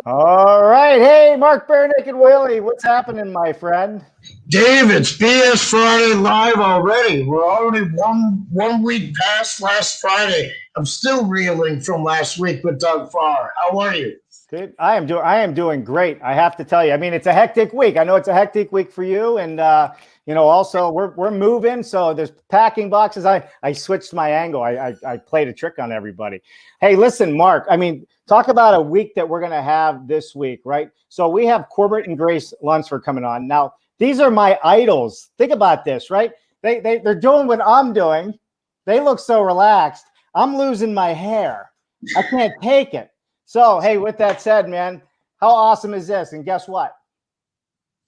All right. Hey, Mark Bare-Naked Willie, what's happening, my friend? Dave, it's BS Friday live already. We're already one week past last Friday. I'm still reeling from last week with Doug Farr. How are you? Dude, I am doing great. I have to tell you. I mean, it's a hectic week. I know it's a hectic week for you, and also we're moving, so there's packing boxes. I switched my angle. I played a trick on everybody. Hey, listen, Mark. I mean, talk about a week that we're gonna have this week, right? So we have Corbett and Grace Lunsford coming on. Now, these are my idols. Think about this, right? They're doing what I'm doing. They look so relaxed. I'm losing my hair. I can't take it. So, hey, with that said, man, how awesome is this? And guess what?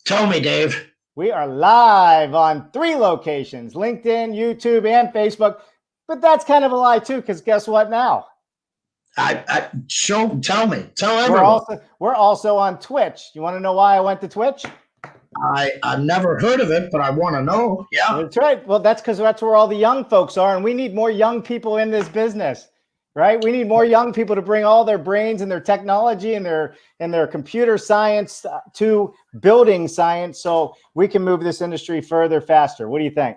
Tell me, Dave. We are live on 3 locations, LinkedIn, YouTube, and Facebook. But that's kind of a lie, too, because guess what now? Tell me. Tell everyone. We're also on Twitch. You want to know why I went to Twitch? I've never heard of it, but I want to know. Yeah. That's right. Well, that's because that's where all the young folks are, and we need more young people in this business. Right? We need more young people to bring all their brains and their technology and their computer science to building science so we can move this industry further, faster. What do you think?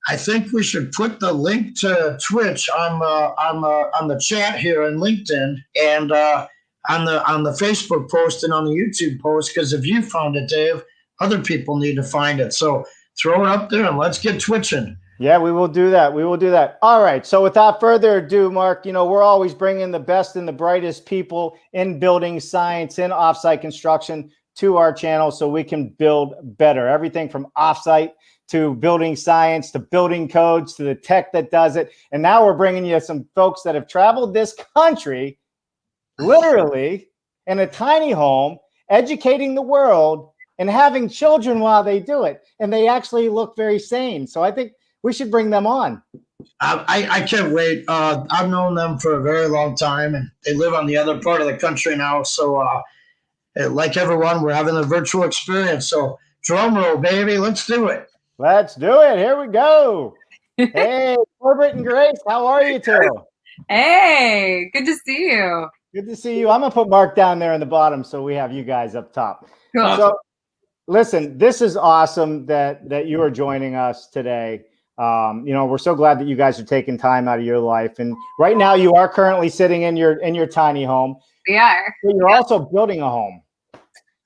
I think we should put the link to Twitch on the chat here in LinkedIn and on the Facebook post and on the YouTube post, because if you found it, Dave, other people need to find it. So throw it up there and let's get twitching. Yeah, we will do that. We will do that. All right. So without further ado, Mark, we're always bringing the best and the brightest people in building science, in offsite construction to our channel so we can build better. Everything from offsite to building science to building codes to the tech that does it. And now we're bringing you some folks that have traveled this country literally in a tiny home, educating the world and having children while they do it. And they actually look very sane. So I think we should bring them on. I can't wait. I've known them for a very long time, and they live on the other part of the country now. So, like everyone, we're having a virtual experience. So, drum roll, baby. Let's do it. Let's do it. Here we go. Hey, Corbett and Grace, how are you two? Hey, good to see you. Good to see you. I'm going to put Mark down there in the bottom so we have you guys up top. Cool. So, listen, this is awesome that you are joining us today. We're so glad that you guys are taking time out of your life. And right now you are currently sitting in your tiny home. We are. But you're also building a home.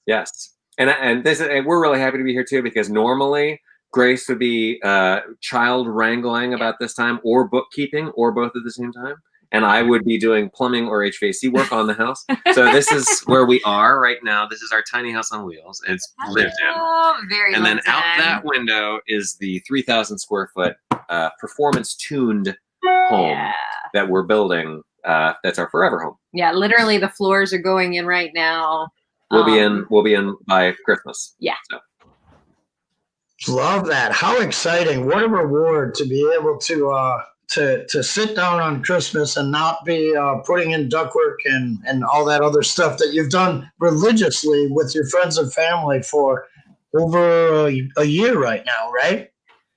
Yes. And we're really happy to be here too, because normally Grace would be child wrangling about this time, or bookkeeping, or both at the same time. And I would be doing plumbing or HVAC work on the house. So this is where we are right now. This is our tiny house on wheels. It's lived in. Very and then lived out in. that window is the 3,000 square foot performance tuned home that we're building. That's our forever home. Yeah, literally the floors are going in right now. We'll be in by Christmas. Yeah. So. Love that. How exciting. What a reward to be able to sit down on Christmas and not be putting in ductwork and all that other stuff that you've done religiously with your friends and family for over a year right now, right?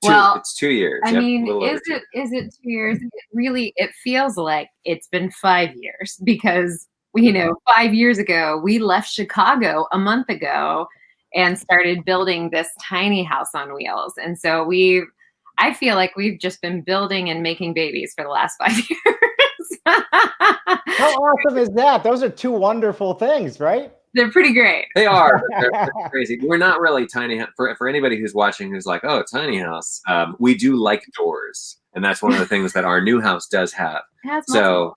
Well, it's 2 years. I mean, is it 2 years? It feels like it's been 5 years, because 5 years ago we left Chicago a month ago and started building this tiny house on wheels. And so I feel like we've just been building and making babies for the last 5 years. How awesome is that? Those are 2 wonderful things, right? They're pretty great. They are. They're crazy. We're not really tiny. For anybody who's watching who's like, oh, tiny house, we do like doors. And that's one of the things that our new house does have. So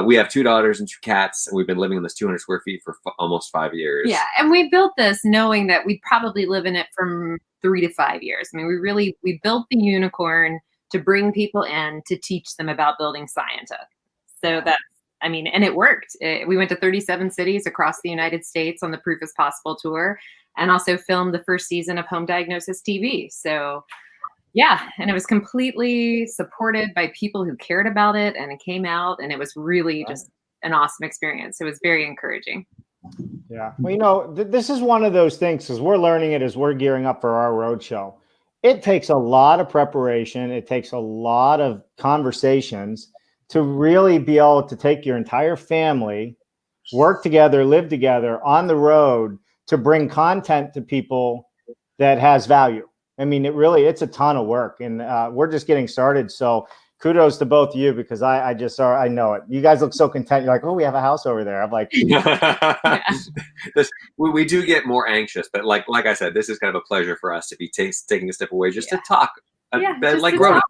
we have 2 daughters and 2 cats, and we've been living in this 200 square feet for almost 5 years. Yeah, and we built this knowing that we'd probably live in it from 3 to 5 years. I mean, we built the unicorn to bring people in to teach them about building scientists. So and it worked. We went to 37 cities across the United States on the Proof is Possible tour, and also filmed the first season of Home Diagnosis TV. So yeah, and it was completely supported by people who cared about it, and it came out, and it was really just an awesome experience. It was very encouraging. Yeah. Well, this is one of those things, because we're learning it as we're gearing up for our roadshow. It takes a lot of preparation. It takes a lot of conversations to really be able to take your entire family work together, live together on the road to bring content to people that has value. I mean, it's a ton of work, and we're just getting started. So kudos to both of you, because I know it. You guys look so content. You're like, oh, we have a house over there. I'm like, we do get more anxious, but like I said, this is kind of a pleasure for us to be taking a step away just to talk, like grown-ups.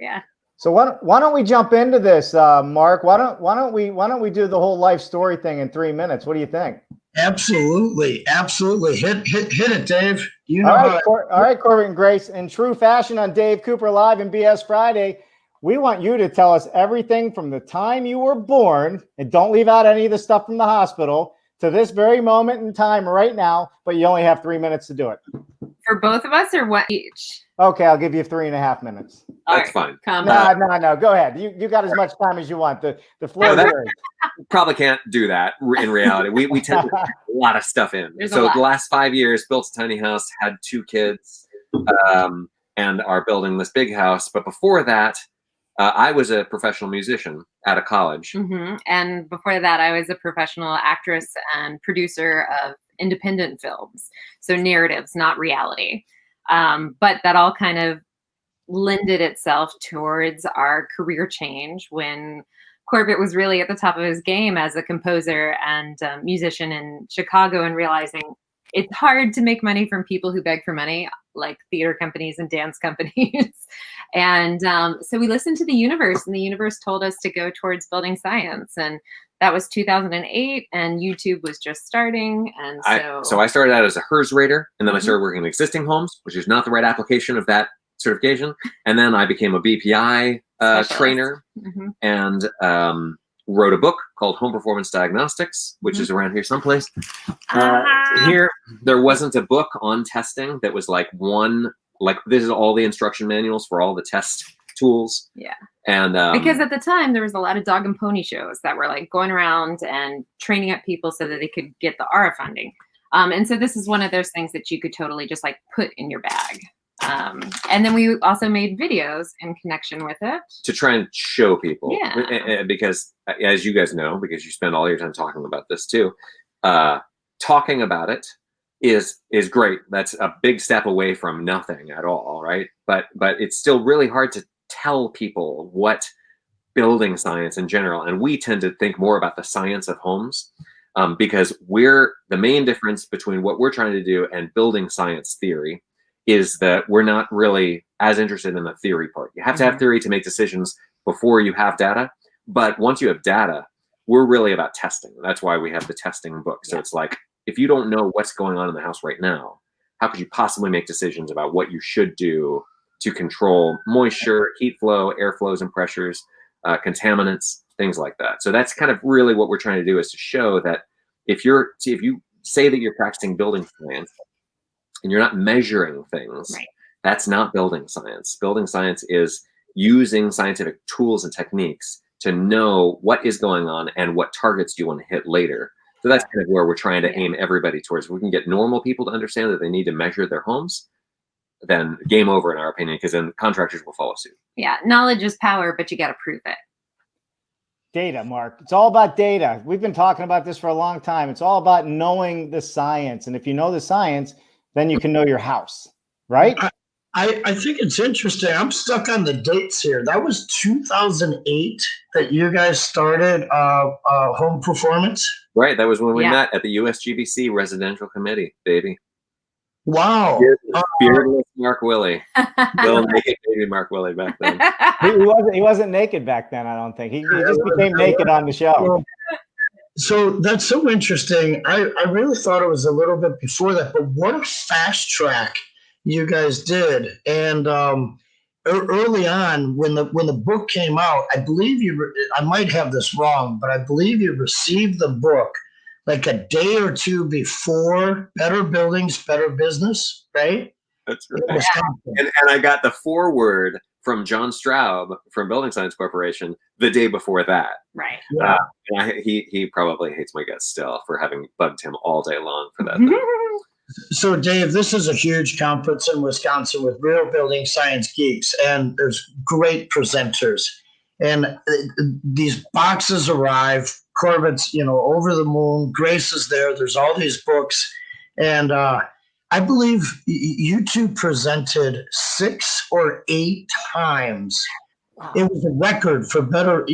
Yeah. So why don't we jump into this, Mark? Why don't we do the whole life story thing in 3 minutes? What do you think? Absolutely. Hit it, Dave. You know all right, Corbett and Grace. In true fashion on Dave Cooper Live and BS Friday, we want you to tell us everything from the time you were born, and don't leave out any of the stuff from the hospital, to this very moment in time right now, but you only have 3 minutes to do it. For both of us, or what each? Okay, I'll give you 3.5 minutes. That's fine. No, go ahead. You got as much time as you want. The floor is yours. Probably can't do that in reality. We tend to put a lot of stuff in. So the last 5 years, built a tiny house, had 2 kids, and are building this big house. But before that, I was a professional musician out of college. Mm-hmm. And before that, I was a professional actress and producer of independent films. So narratives, not reality. But that all kind of lended itself towards our career change when Corbett was really at the top of his game as a composer and musician in Chicago, and realizing it's hard to make money from people who beg for money, like theater companies and dance companies. And so we listened to the universe, and the universe told us to go towards building science. And that was 2008, and YouTube was just starting. And so I started out as a HERS rater, and then I started working in existing homes, which is not the right application of that certification. And then I became a BPI trainer, and wrote a book called Home Performance Diagnostics, which is around here someplace. Here, there wasn't a book on testing that was like this is all the instruction manuals for all the test tools. Yeah. And because at the time there was a lot of dog and pony shows that were like going around and training up people so that they could get the ARA funding. And so this is one of those things that you could totally just like put in your bag. And then we also made videos in connection with it to try and show people, because as you guys know, because you spend all your time talking about this too, talking about it is great. That's a big step away from nothing at all, right? But it's still really hard to tell people what building science in general, and we tend to think more about the science of homes, because the main difference between what we're trying to do and building science theory is that we're not really as interested in the theory part. You have to have theory to make decisions before you have data. But once you have data, we're really about testing. That's why we have the testing book. So it's like, if you don't know what's going on in the house right now, how could you possibly make decisions about what you should do to control moisture, heat flow, air flows and pressures, contaminants, things like that. So that's kind of really what we're trying to do, is to show that if you say that you're practicing building science, and you're not measuring things, that's not building science. Building science is using scientific tools and techniques to know what is going on and what targets you want to hit later. So that's kind of where we're trying to aim everybody towards. If we can get normal people to understand that they need to measure their homes, then game over, in our opinion, because then contractors will follow suit. Yeah, knowledge is power, but you got to prove it. Data, Mark. It's all about data. We've been talking about this for a long time. It's all about knowing the science. And if you know the science, then you can know your house, right? I think it's interesting. I'm stuck on the dates here. That was 2008 that you guys started Home Performance? Right. That was when we met at the USGBC Residential Committee, baby. Wow. Beardless Mark Willie. Little naked baby Mark Willie back then. He wasn't naked back then, I don't think. He just became naked on the show. So that's so interesting. I really thought it was a little bit before that, but what a fast track you guys did. And early on, when the book came out, I believe I might have this wrong, but I believe you received the book like a day or two before Better Buildings, Better Business, right? That's right. And I got the foreword from John Straub from Building Science Corporation the day before that. Right. And he probably hates my guts still for having bugged him all day long for that thing. So, Dave, this is a huge conference in Wisconsin with real building science geeks, and there's great presenters. And these boxes arrive Corbett's, over the moon. Grace is there. There's all these books. And I believe you two presented 6 or 8 times. Wow. It was a record for better.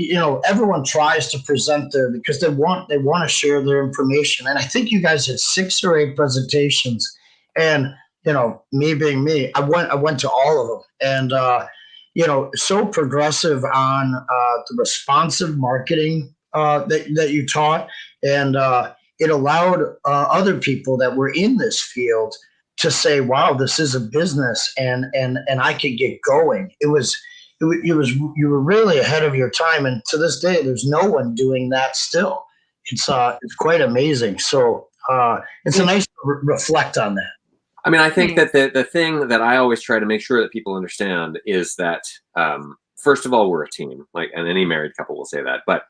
Everyone tries to present there because they want to share their information. And I think you guys had 6 or 8 presentations. And me being me, I went to all of them. And so progressive on the responsive marketing that you taught, and it allowed other people that were in this field to say, "Wow, this is a business," and I could get going. It was you were really ahead of your time, and to this day, there's no one doing that still. It's quite amazing. So it's a nice to reflect on that. I mean, I think that the thing that I always try to make sure that people understand is that first of all, we're a team, and any married couple will say that, but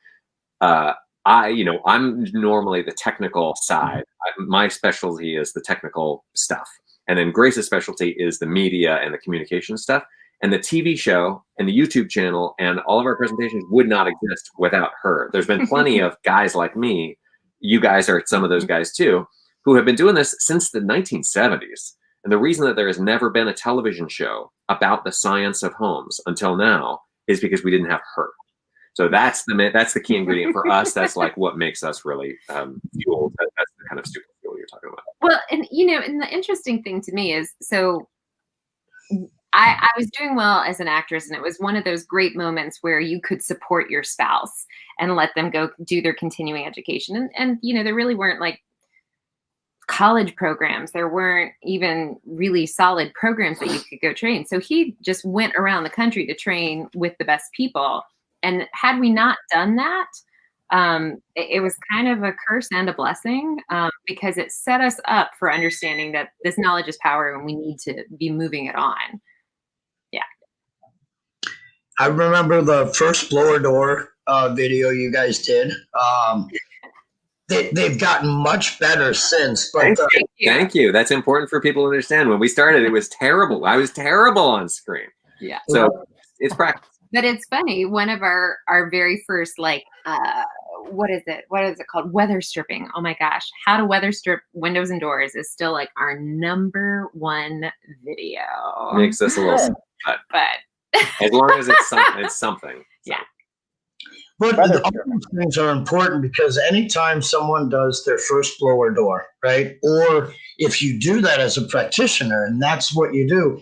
I'm normally the technical side. My specialty is the technical stuff. And then Grace's specialty is the media and the communication stuff. And the TV show and the YouTube channel and all of our presentations would not exist without her. There's been plenty of guys like me. You guys are some of those guys too, who have been doing this since the 1970s. And the reason that there has never been a television show about the science of homes until now is because we didn't have her. So that's the key ingredient for us. That's like what makes us really fueled. That's the kind of stupid fuel you're talking about. Well, and and the interesting thing to me is, so I was doing well as an actress, and it was one of those great moments where you could support your spouse and let them go do their continuing education. And there really weren't like college programs. There weren't even really solid programs that you could go train. So he just went around the country to train with the best people. And had we not done that, it was kind of a curse and a blessing, because it set us up for understanding that this knowledge is power and we need to be moving it on. Yeah. I remember the first blower door video you guys did. They've gotten much better since. But Thank you. That's important for people to understand. When we started, it was terrible. I was terrible on screen. Yeah. So it's practice. But it's funny. One of our very first, what is it called? Weather stripping. Oh my gosh. How to weather strip windows and doors is still like our #1 video. Makes us a little sad, but as long as it's something. So. Yeah. But all these things are important because anytime someone does their first blower door, right? Or if you do that as a practitioner and that's what you do,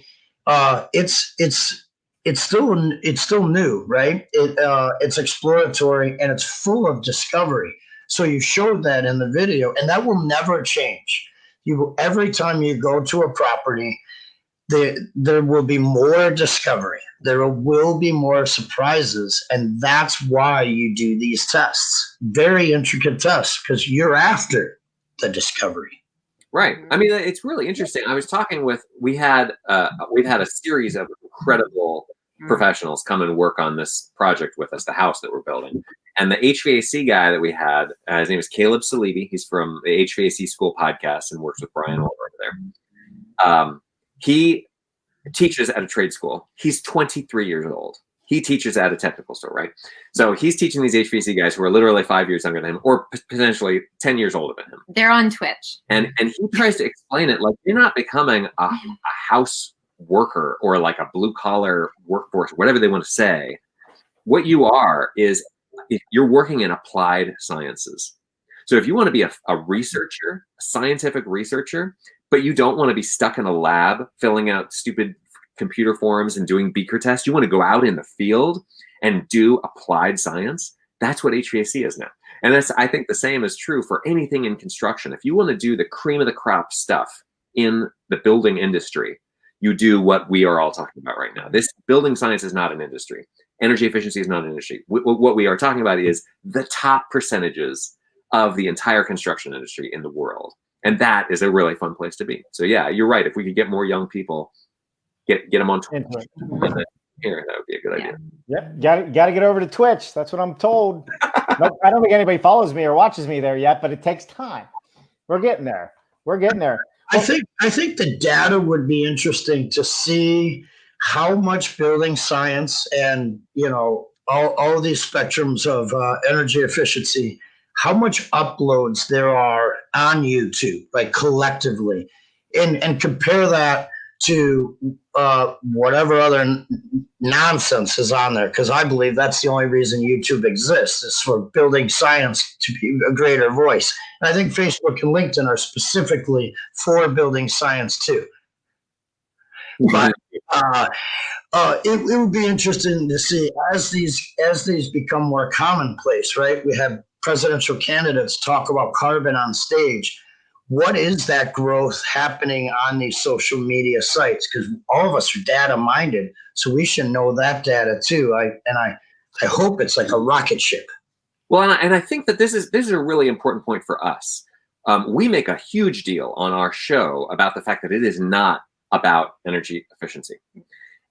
it's still new, right? It's exploratory and it's full of discovery. So you showed that in the video, and that will never change. Every time you go to a property, there will be more discovery. There will be more surprises, and that's why you do these tests. Very intricate tests because you're after the discovery. Right. I mean, it's really interesting. I was talking with we've had a series of incredible professionals come and work on this project with us, the house that we're building. And the HVAC guy that we had, his name is Caleb Salibi. He's from the HVAC School podcast and works with Brian over there. He teaches at a trade school. He's 23 years old. He teaches at a technical store, right? So he's teaching these HVAC guys who are literally 5 years younger than him, or potentially 10 years older than him. They're on Twitch. And he tries to explain it like you're not becoming a house worker or like a blue collar workforce, whatever they want to say. What you are is you're working in applied sciences. So if you want to be a researcher, a scientific researcher, but you don't want to be stuck in a lab filling out stupid computer forms and doing beaker tests, you want to go out in the field and do applied science. That's what HVAC is now. And I think the same is true for anything in construction. If you want to do the cream of the crop stuff in the building industry, you do what we are all talking about right now. This building science is not an industry. Energy efficiency is not an industry. What we are talking about is the top percentages of the entire construction industry in the world. And that is a really fun place to be. So yeah, you're right. If we could get more young people, get them on Twitch, here, that would be a good idea. Yep, got to get over to Twitch. That's what I'm told. Nope, I don't think anybody follows me or watches me there yet, but it takes time. We're getting there. I think the data would be interesting to see how much building science and all these spectrums of energy efficiency, how much uploads there are on YouTube, like collectively, and compare that to whatever other nonsense is on there, because I believe that's the only reason YouTube exists, is for building science to be a greater voice. And I think Facebook and LinkedIn are specifically for building science too. But it would be interesting to see as these become more commonplace, right? We have presidential candidates talk about carbon on stage. What is that growth happening on these social media sites? Because all of us are data minded, so we should know that data too. I hope it's like a rocket ship. Well, and I think that this is a really important point for us. We make a huge deal on our show about the fact that it is not about energy efficiency.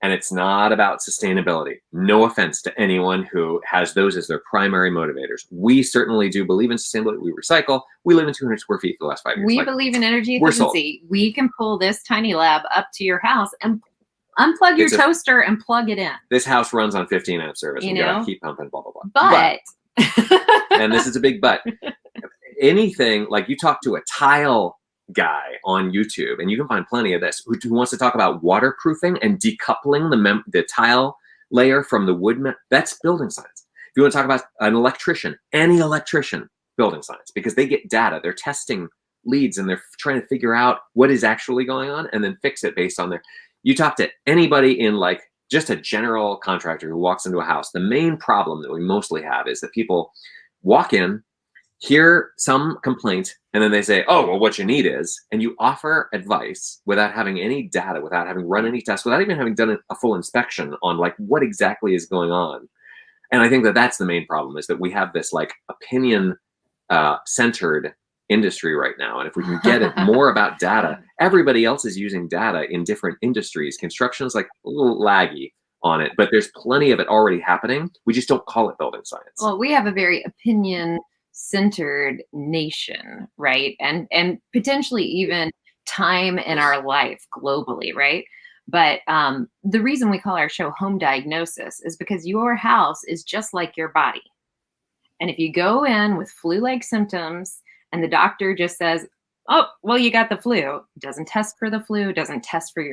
And it's not about sustainability. No offense to anyone who has those as their primary motivators. We certainly do believe in sustainability. We recycle. We live in 200 square feet for the last 5 years. We believe in energy efficiency. We can pull this tiny lab up to your house and unplug your toaster and plug it in. This house runs on 15 amp service. We got a heat pump and blah, blah, blah. But and this is a big but. Anything, like you talk to a tile guy on YouTube, and you can find plenty of this, who wants to talk about waterproofing and decoupling the tile layer from the wood. That's building science. If you want to talk about an electrician, any electrician, building science, because they get data. They're testing leads and they're trying to figure out what is actually going on and then fix it based on their. You talk to anybody in like just a general contractor who walks into a house. The main problem that we mostly have is that people walk in, hear some complaint, and then they say, oh, well, what you need is, and you offer advice without having any data, without having run any tests, without even having done a full inspection on like what exactly is going on. And I think that that's the main problem, is that we have this like opinion centered industry right now. And if we can get it more about data, everybody else is using data in different industries. Construction is like a little laggy on it, but there's plenty of it already happening. We just don't call it building science. Well, we have a very opinion centered nation, right? And potentially even time in our life globally, right? But the reason we call our show Home Diagnosis is because your house is just like your body. And if you go in with flu-like symptoms and the doctor just says, oh, well, you got the flu, doesn't test for the flu, doesn't test for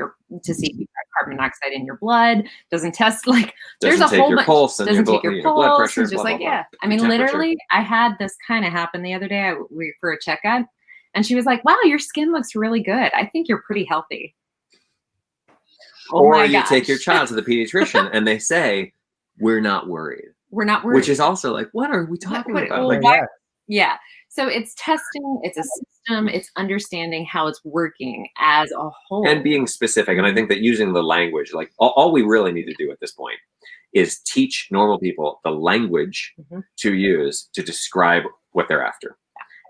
to see if you've got carbon monoxide in your blood, doesn't test like there's a whole bunch, doesn't take your blood pressure, just like, yeah. I mean, literally, I had this kind of happen the other day for a checkup, and she was like, wow, your skin looks really good. I think you're pretty healthy. Oh or you take your child to the pediatrician and they say, we're not worried. We're not worried. Which is also like, what are we talking about? Well, like, yeah. So it's testing, it's a system, it's understanding how it's working as a whole. And being specific. And I think that using the language, like all we really need to do at this point is teach normal people the language to use to describe what they're after.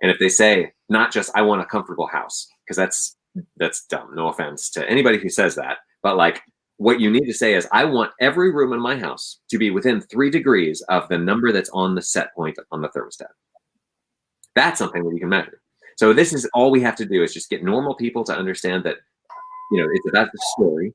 And if they say, not just, I want a comfortable house, because that's dumb. No offense to anybody who says that. But like, what you need to say is, I want every room in my house to be within 3 degrees of the number that's on the set point on the thermostat. That's something that you can measure. So this is all we have to do, is just get normal people to understand that, it's about the story,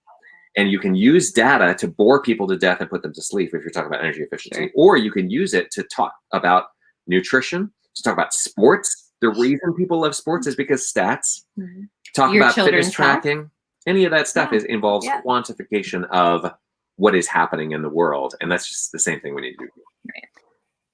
and you can use data to bore people to death and put them to sleep if you're talking about energy efficiency, sure. Or you can use it to talk about nutrition, to talk about sports. The reason people love sports is because stats, talk about fitness tracking, any of that stuff involves quantification of what is happening in the world. And that's just the same thing we need to do. Right.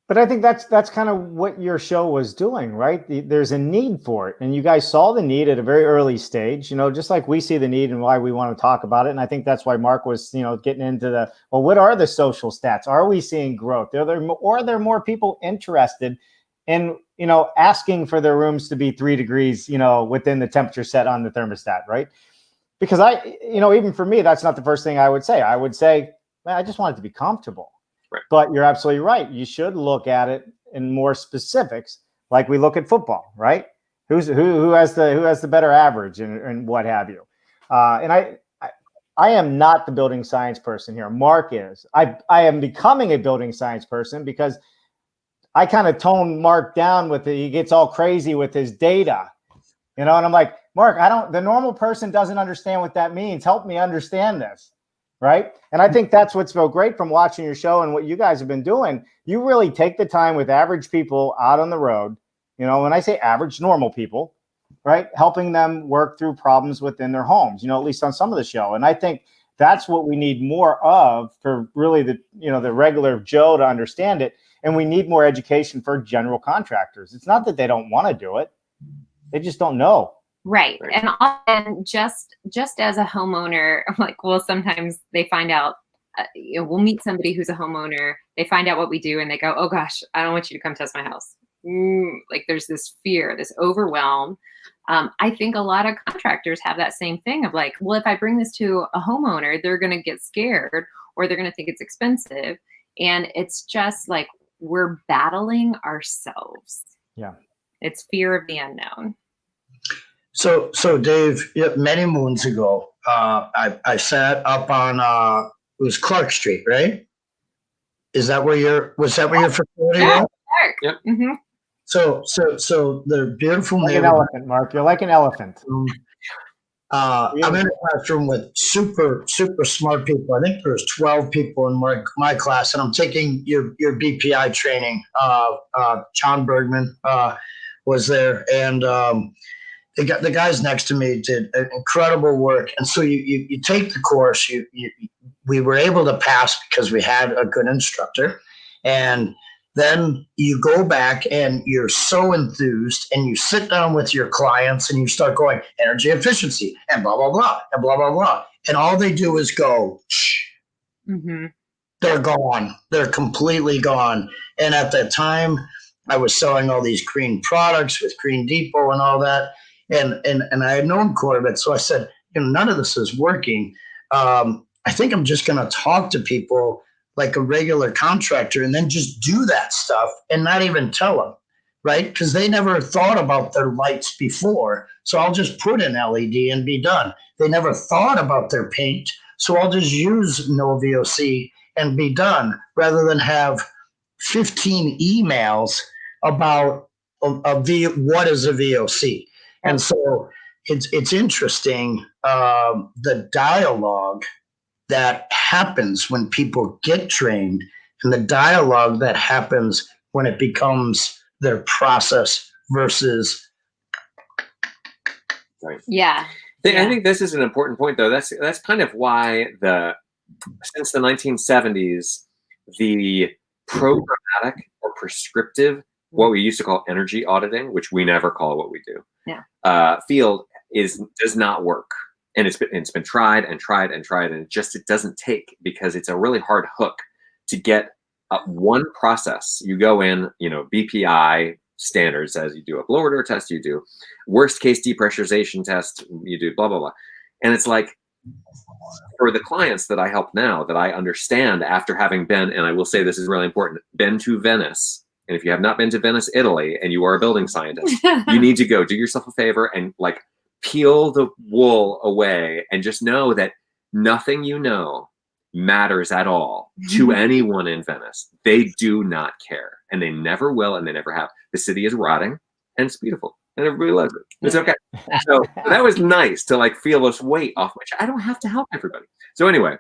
But I think that's kind of what your show was doing, right? There's a need for it. And you guys saw the need at a very early stage, just like we see the need and why we want to talk about it. And I think that's why Mark was, getting into what are the social stats? Are we seeing growth? Are there more people interested in, asking for their rooms to be 3 degrees, within the temperature set on the thermostat, right? Because even for me, that's not the first thing I would say. I would say, man, I just want it to be comfortable. Right. But you're absolutely right. You should look at it in more specifics, like we look at football, right? Who has the better average and what have you. And I am not the building science person here. Mark is. I am becoming a building science person because I kind of tone Mark down with it. He gets all crazy with his data, and I'm like, Mark, the normal person doesn't understand what that means. Help me understand this. right? And I think that's what's so great from watching your show and what you guys have been doing. You really take the time with average people out on the road. You know, when I say average, normal people, right? Helping them work through problems within their homes, you know, at least on some of the show. And I think that's what we need more of for really the, you know, the regular Joe to understand it. And we need more education for general contractors. It's not that they don't want to do it. They just don't know. Right. And often just as a homeowner, like, well, sometimes they find out, you know, we'll meet somebody who's a homeowner, they find out what we do and they go, oh gosh, I don't want you to come test my house. Like there's this fear, this overwhelm. I think a lot of contractors have that same thing of like, well, if I bring this to a homeowner, they're going to get scared or they're going to think it's expensive. And it's just like, we're battling ourselves. Yeah. It's fear of the unknown. So Dave, many moons ago, I sat up on it was Clark Street, right? Was that where your facility was? Yep. Mm-hmm. So the beautiful Like an neighborhood. elephant, Mark. You're like an elephant. I'm in a classroom with super smart people. I think there's 12 people in my class, and I'm taking your BPI training. John Bergman was there, and the guys next to me did incredible work. And so you take the course. We were able to pass because we had a good instructor, and then you go back and you're so enthused and you sit down with your clients and you start going energy efficiency and blah, blah, blah, and blah, blah, blah. And all they do is go, shh. Mm-hmm. They're gone. They're completely gone. And at that time, I was selling all these green products with Green Depot and all that. And I had known Corbett. So I said, none of this is working. I think I'm just going to talk to people like a regular contractor and then just do that stuff and not even tell them, right? Because they never thought about their lights before. So I'll just put an LED and be done. They never thought about their paint. So I'll just use no VOC and be done rather than have 15 emails about what is a VOC. And so it's interesting, the dialogue that happens when people get trained and the dialogue that happens when it becomes their process versus. Right. Yeah. I think this is an important point, though. That's kind of why since the 1970s, the programmatic or prescriptive, what we used to call energy auditing, which we never call what we do, field does not work. And it's been tried and tried and tried, and it doesn't take, because it's a really hard hook to get one process. You go in, BPI standards, as you do a blow order test, you do worst case depressurization test, you do blah, blah, blah. And it's like, for the clients that I help now, that I understand after having been, and I will say this is really important, been to Venice. And if you have not been to Venice, Italy, and you are a building scientist, you need to go do yourself a favor and peel the wool away and just know that nothing matters at all to anyone in Venice. They do not care, and they never will, and they never have. The city is rotting, and it's beautiful, and everybody loves it. It's okay. So that was nice to feel this weight off, which I don't have to help everybody. So anyway,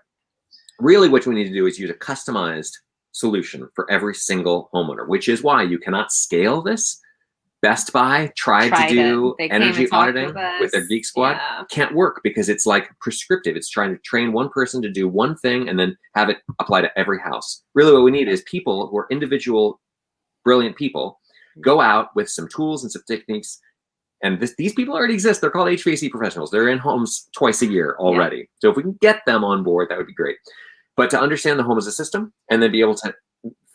really what we need to do is use a customized solution for every single homeowner, which is why you cannot scale this. Best Buy tried to do energy auditing with their Geek Squad. Yeah. Can't work because it's prescriptive. It's trying to train one person to do one thing and then have it apply to every house. Really what we need is people who are individual, brilliant people, go out with some tools and some techniques. And these people already exist. They're called HVAC professionals. They're in homes twice a year already. Yeah. So if we can get them on board, that would be great. But to understand the home as a system and then be able to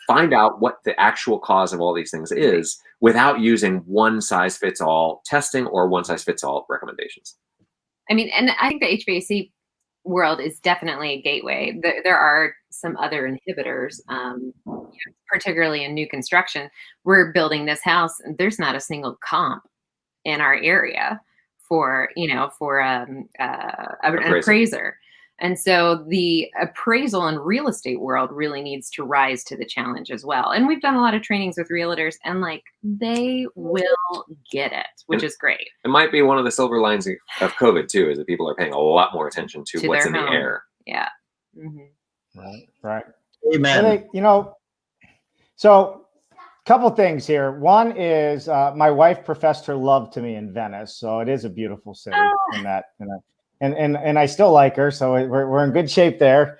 find out what the actual cause of all these things is without using one-size-fits-all testing or one-size-fits-all recommendations. I mean, and I think the HVAC world is definitely a gateway. There are some other inhibitors, particularly in new construction. We're building this house, and there's not a single comp in our area for an appraiser. And so the appraisal and real estate world really needs to rise to the challenge as well. And we've done a lot of trainings with realtors, and they will get it, which is great. It might be one of the silver lines of COVID too, is that people are paying a lot more attention to what's in the air. Yeah. Right. Amen. Well, you know, so couple things here. One is my wife professed her love to me in Venice, so it is a beautiful city. And I still like her, so we're in good shape there.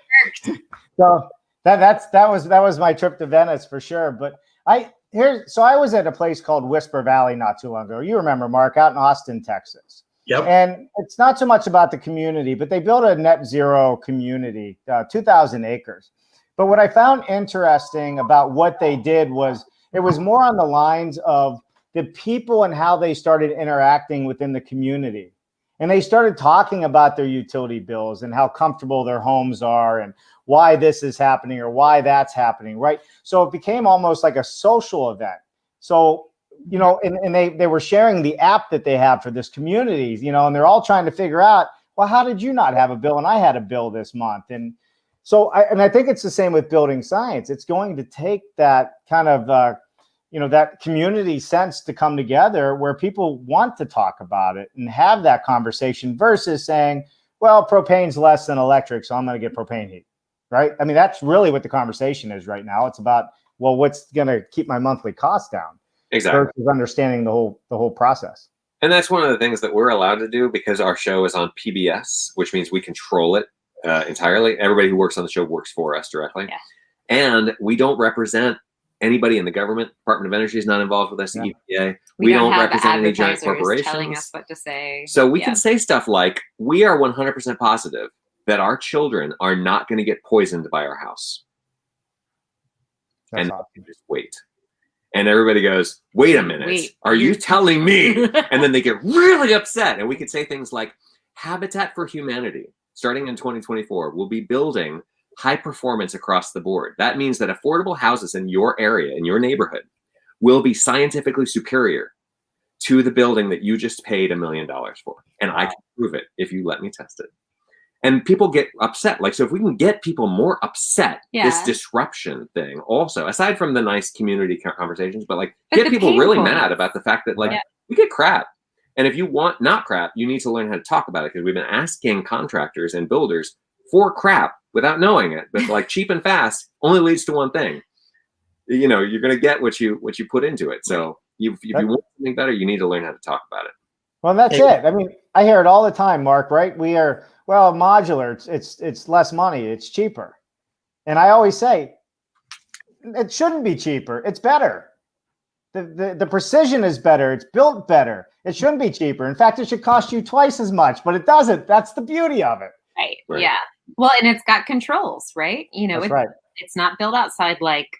So that was my trip to Venice for sure. But I was at a place called Whisper Valley not too long ago. You remember, Mark, out in Austin, Texas. Yep. And it's not so much about the community, but they built a net zero community, 2,000 acres. But what I found interesting about what they did was it was more on the lines of the people and how they started interacting within the community. And they started talking about their utility bills and how comfortable their homes are and why this is happening or why that's happening, right? So it became almost like a social event. So, you know, and they were sharing the app that they have for this community, you know, and they're all trying to figure out, well, how did you not have a bill and I had a bill this month? And so I think it's the same with building science. It's going to take that kind of, that community sense to come together where people want to talk about it and have that conversation versus saying, well, propane's less than electric, so I'm going to get propane heat, right? I mean, that's really what the conversation is right now. It's about, well, what's going to keep my monthly costs down? Exactly. Versus understanding the whole process. And that's one of the things that we're allowed to do because our show is on PBS, which means we control it entirely. Everybody who works on the show works for us directly. Yeah. And we don't represent anybody in the government. Department of Energy is not involved with us. Yeah. EPA. We don't represent any giant corporations telling us what to say. So we can say stuff like, we are 100% positive that our children are not going to get poisoned by our house. That's and awesome. Just wait. And everybody goes, wait a minute, are you telling me? And then they get really upset. And we could say things like, Habitat for Humanity, starting in 2024, will be building high performance across the board. That means that affordable houses in your area, in your neighborhood, will be scientifically superior to the building that you just paid $1 million for. And I can prove it if you let me test it. And people get upset. Like, so if we can get people more upset, this disruption thing also, aside from the nice community conversations, but get people really mad about the fact that we get crap. And if you want not crap, you need to learn how to talk about it, because we've been asking contractors and builders for crap without knowing it. But cheap and fast only leads to one thing. You know, you're going to get what you put into it. So if you want something better, you need to learn how to talk about it. Well, that's it. I mean, I hear it all the time, Mark, right? We are, well, modular, it's less money, it's cheaper. And I always say, it shouldn't be cheaper, it's better. The precision is better, it's built better. It shouldn't be cheaper. In fact, it should cost you twice as much, but it doesn't. That's the beauty of it. Right. Yeah. Well, and it's got controls, right? You know, it's not built outside like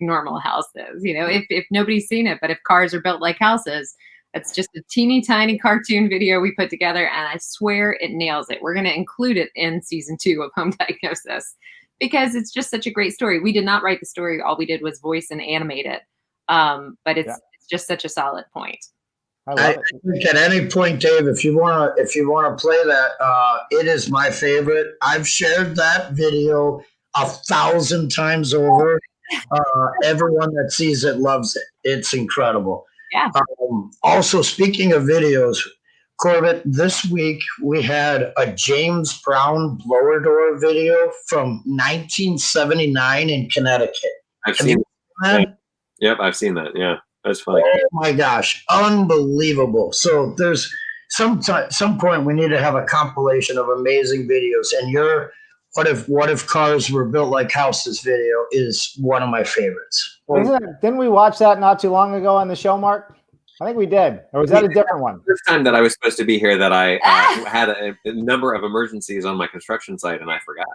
normal houses. You know, if nobody's seen it, but if cars are built like houses, it's just a teeny tiny cartoon video we put together, and I swear it nails it. We're going to include it in season 2 of Home Diagnosis because it's just such a great story. We did not write the story. All we did was voice and animate it. But it's just such a solid point. I think at any point, Dave, if you want to play that, it is my favorite. I've shared that video 1,000 times over. Everyone that sees it loves it. It's incredible. Yeah. Also, speaking of videos, Corbett, this week we had a James Brown blower door video from 1979 in Connecticut. I've seen that. Yep, I've seen that. Yeah, that's funny. Oh my gosh, unbelievable! So there's some point we need to have a compilation of amazing videos, and your what if cars were built like houses video is one of my favorites. Didn't we watch that not too long ago on the show, Mark? I think we did. Or was that a different one? The first time that I was supposed to be here that I had a number of emergencies on my construction site and I forgot.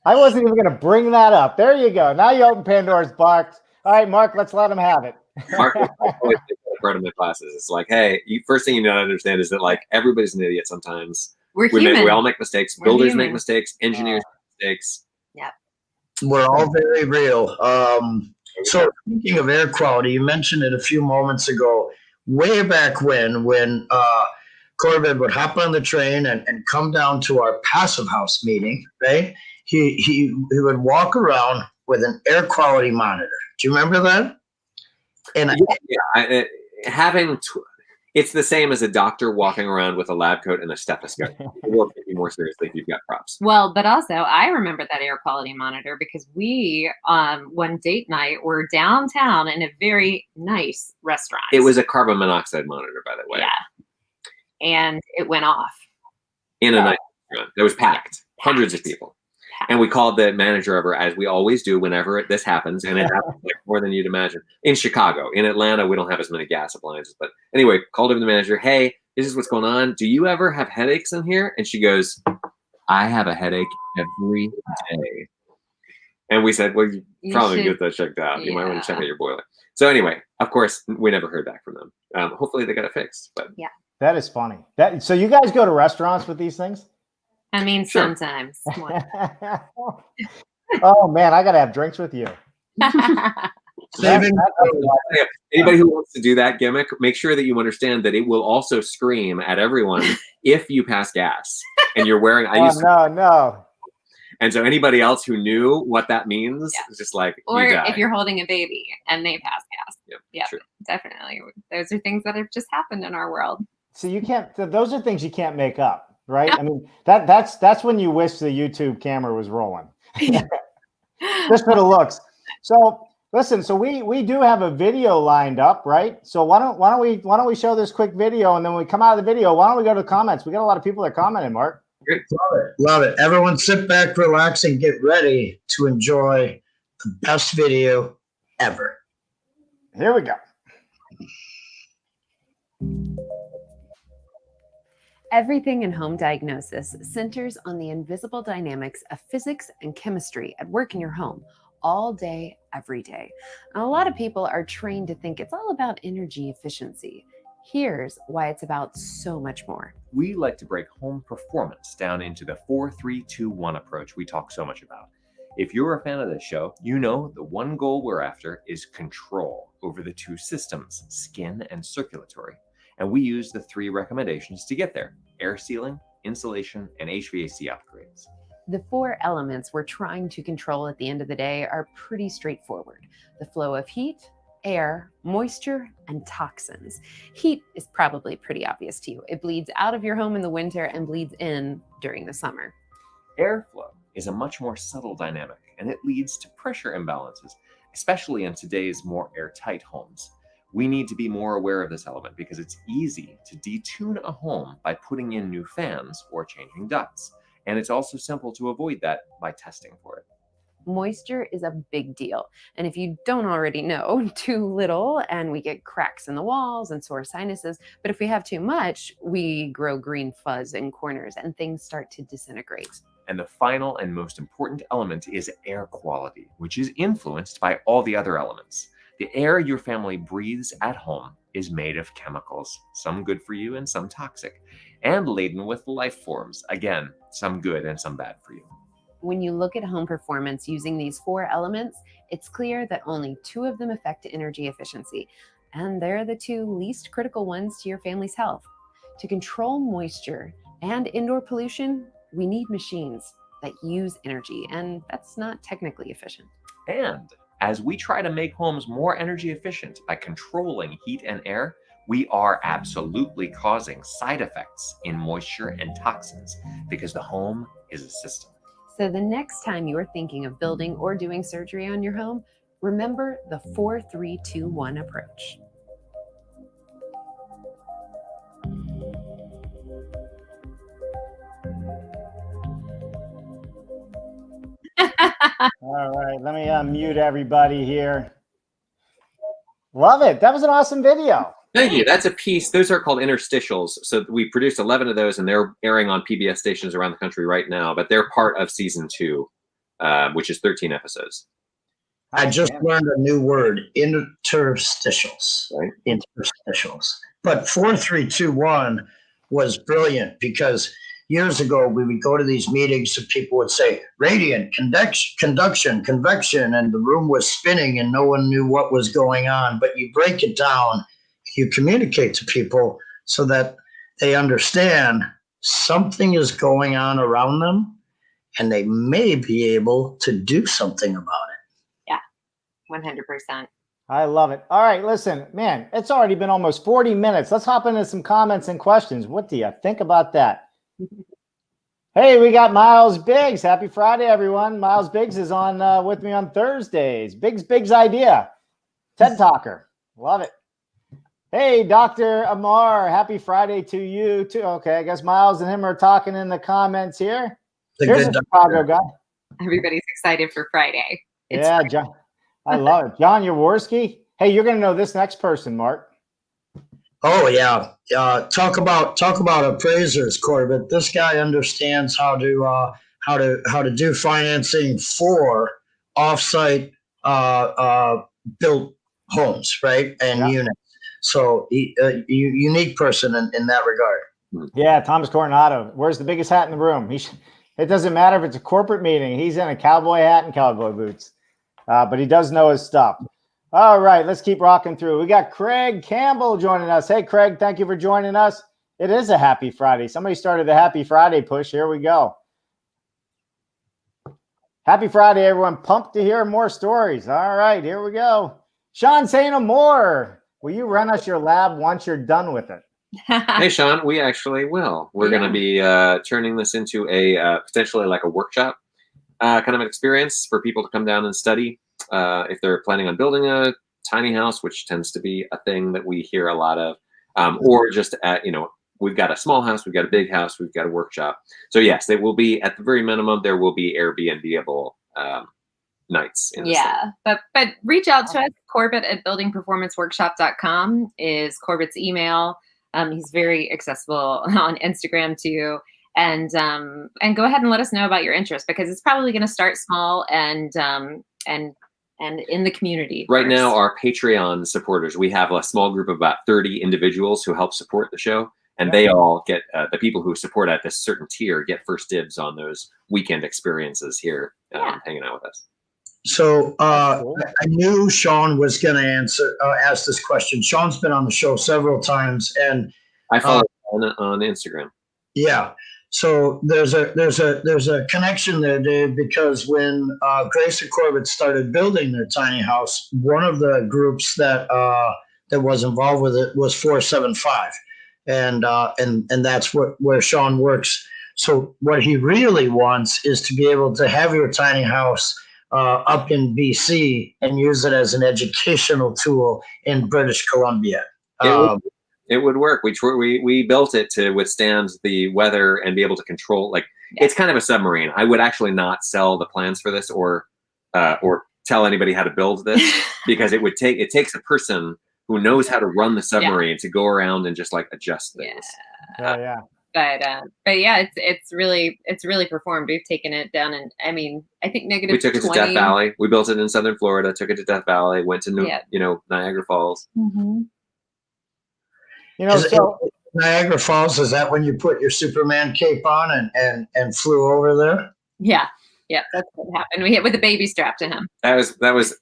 I wasn't even going to bring that up. There you go. Now you open Pandora's box. All right, Mark, let's let him have it. Mark is always part of my classes. It's like, hey, first thing you need to understand is that everybody's an idiot sometimes. We're human. We all make mistakes. Builders make mistakes. Engineers make mistakes. Yeah. We're all very real. So speaking of air quality, you mentioned it a few moments ago. Way back when Corbett would hop on the train and come down to our passive house meeting, right? He would walk around with an air quality monitor. Do you remember that? And It's the same as a doctor walking around with a lab coat and a stethoscope. We'll take you more seriously if you've got props. Well, but also I remember that air quality monitor because we, one date night, were downtown in a very nice restaurant. It was a carbon monoxide monitor, by the way. Yeah. And it went off. In a nice restaurant. It was packed. Hundreds of people. And we called the manager over, as we always do whenever this happens, and it happens like more than you'd imagine. In Chicago. In Atlanta, we don't have as many gas appliances. But anyway, called over the manager, hey, this is what's going on. Do you ever have headaches in here? And she goes, I have a headache every day. And we said, well, you probably get that checked out. You might want to check out your boiler. So anyway, of course, we never heard back from them. Hopefully they got it fixed. But yeah. That is funny. So you guys go to restaurants with these things? I mean, Sure. sometimes. Oh man, I gotta have drinks with you. Saving. Anybody who wants to do that gimmick, make sure that you understand that it will also scream at everyone if you pass gas and you're wearing. No. And so anybody else who knew what that means is just like, or you die. if you're holding a baby and they pass gas. Yeah, sure. Definitely. Those are things that have just happened in our world. So you can't. Those are things you can't make up. Right? I mean, that's when you wish the YouTube camera was rolling. Just for the looks. So listen, so we do have a video lined up, right? So why don't we show this quick video, and then when we come out of the video, why don't we go to the comments? We got a lot of people that commented, Mark. Great. Love it. Everyone sit back, relax, and get ready to enjoy the best video ever. Here we go. Everything in home diagnosis centers on the invisible dynamics of physics and chemistry at work in your home all day, every day. And a lot of people are trained to think it's all about energy efficiency. Here's why it's about so much more. We like to break home performance down into the 4-3-2-1 approach we talk so much about. If you're a fan of this show, you know the one goal we're after is control over the two systems, skin and circulatory. And we use the 3 recommendations to get there: air sealing, insulation, and HVAC upgrades. The 4 elements we're trying to control at the end of the day are pretty straightforward: the flow of heat, air, moisture, and toxins. Heat is probably pretty obvious to you. It bleeds out of your home in the winter and bleeds in during the summer. Airflow is a much more subtle dynamic, and it leads to pressure imbalances, especially in today's more airtight homes. We need to be more aware of this element because it's easy to detune a home by putting in new fans or changing ducts. And it's also simple to avoid that by testing for it. Moisture is a big deal. And if you don't already know, too little and we get cracks in the walls and sore sinuses. But if we have too much, we grow green fuzz in corners and things start to disintegrate. And the final and most important element is air quality, which is influenced by all the other elements. The air your family breathes at home is made of chemicals, some good for you and some toxic, and laden with life forms. Again, some good and some bad for you. When you look at home performance using these 4 elements, it's clear that only 2 of them affect energy efficiency, and they're the 2 least critical ones to your family's health. To control moisture and indoor pollution, we need machines that use energy, and that's not technically efficient. And as we try to make homes more energy efficient by controlling heat and air, we are absolutely causing side effects in moisture and toxins because the home is a system. So the next time you're thinking of building or doing surgery on your home, remember the 4-3-2-1 approach. All right, let me unmute everybody here. Love it. That was an awesome video. Thank you. That's a piece. Those are called interstitials. So we produced 11 of those, and they're airing on PBS stations around the country right now. But they're part of season 2, which is 13 episodes. I just learned a new word: interstitials. Right. Interstitials. But 4-3-2-1 was brilliant because years ago we would go to these meetings and people would say radiant, conduction, convection, and the room was spinning and no one knew what was going on. But you break it down, you communicate to people so that they understand something is going on around them and they may be able to do something about it. 100%. I love it. All right, listen, man, it's already been almost 40 minutes. Let's hop into some comments and questions. What do you think about that? Hey, we got Miles Biggs. Happy Friday, everyone. Miles Biggs is on with me on Thursdays. Biggs idea. TED Talker. Love it. Hey, Dr. Amar. Happy Friday to you, too. Okay, I guess Miles and him are talking in the comments here. Here's a Chicago guy. Everybody's excited for Friday. It's Yeah, Friday. John. I love it. John Jaworski. Hey, you're going to know this next person, Mark. Oh yeah, talk about appraisers, Corbett. This guy understands how to do financing for offsite built homes, right, and units. So unique person in that regard. Yeah, Thomas Coronado. Wears the biggest hat in the room. It doesn't matter if it's a corporate meeting. He's in a cowboy hat and cowboy boots, but he does know his stuff. All right, let's keep rocking through. We got Craig Campbell joining us. Hey, Craig, thank you for joining us. It is a happy Friday. Somebody started the Happy Friday push. Here we go. Happy Friday, everyone. Pumped to hear more stories. All right, here we go. Sean saying more. Will you run us your lab once you're done with it? Hey, Sean, we actually will. We're going to be turning this into a potentially like a workshop kind of an experience for people to come down and study. If they're planning on building a tiny house, which tends to be a thing that we hear a lot of, or just we've got a small house, we've got a big house, we've got a workshop. So yes, they will be at the very minimum. There will be Airbnb-able nights. But reach out to us. Corbett at buildingperformanceworkshop.com is Corbett's email. He's very accessible on Instagram too. And go ahead and let us know about your interest, because it's probably going to start small and in the community. Right now, our Patreon supporters, we have a small group of about 30 individuals who help support the show. And they all get, the people who support at this certain tier get first dibs on those weekend experiences here, hanging out with us. So I knew Sean was going to ask this question. Sean's been on the show several times, and I follow on Instagram. Yeah. So there's a connection there, Dave, because when Grace and Corbett started building their tiny house, one of the groups that was involved with it was 475, and that's where Sean works. So what he really wants is to be able to have your tiny house up in BC and use it as an educational tool in British Columbia. It would work. We built it to withstand the weather and be able to control. It's kind of a submarine. I would actually not sell the plans for this or tell anybody how to build this, because it takes a person who knows how to run the submarine to go around and just adjust things. But yeah, it's really performed. We've taken it down, and I mean, I think negative. We took it to Death Valley. We built it in Southern Florida. Took it to Death Valley. Went to Niagara Falls. Mm-hmm. So Niagara Falls, is that when you put your Superman cape on and flew over there? Yeah, that's what happened. We hit with a baby strapped to him. That was.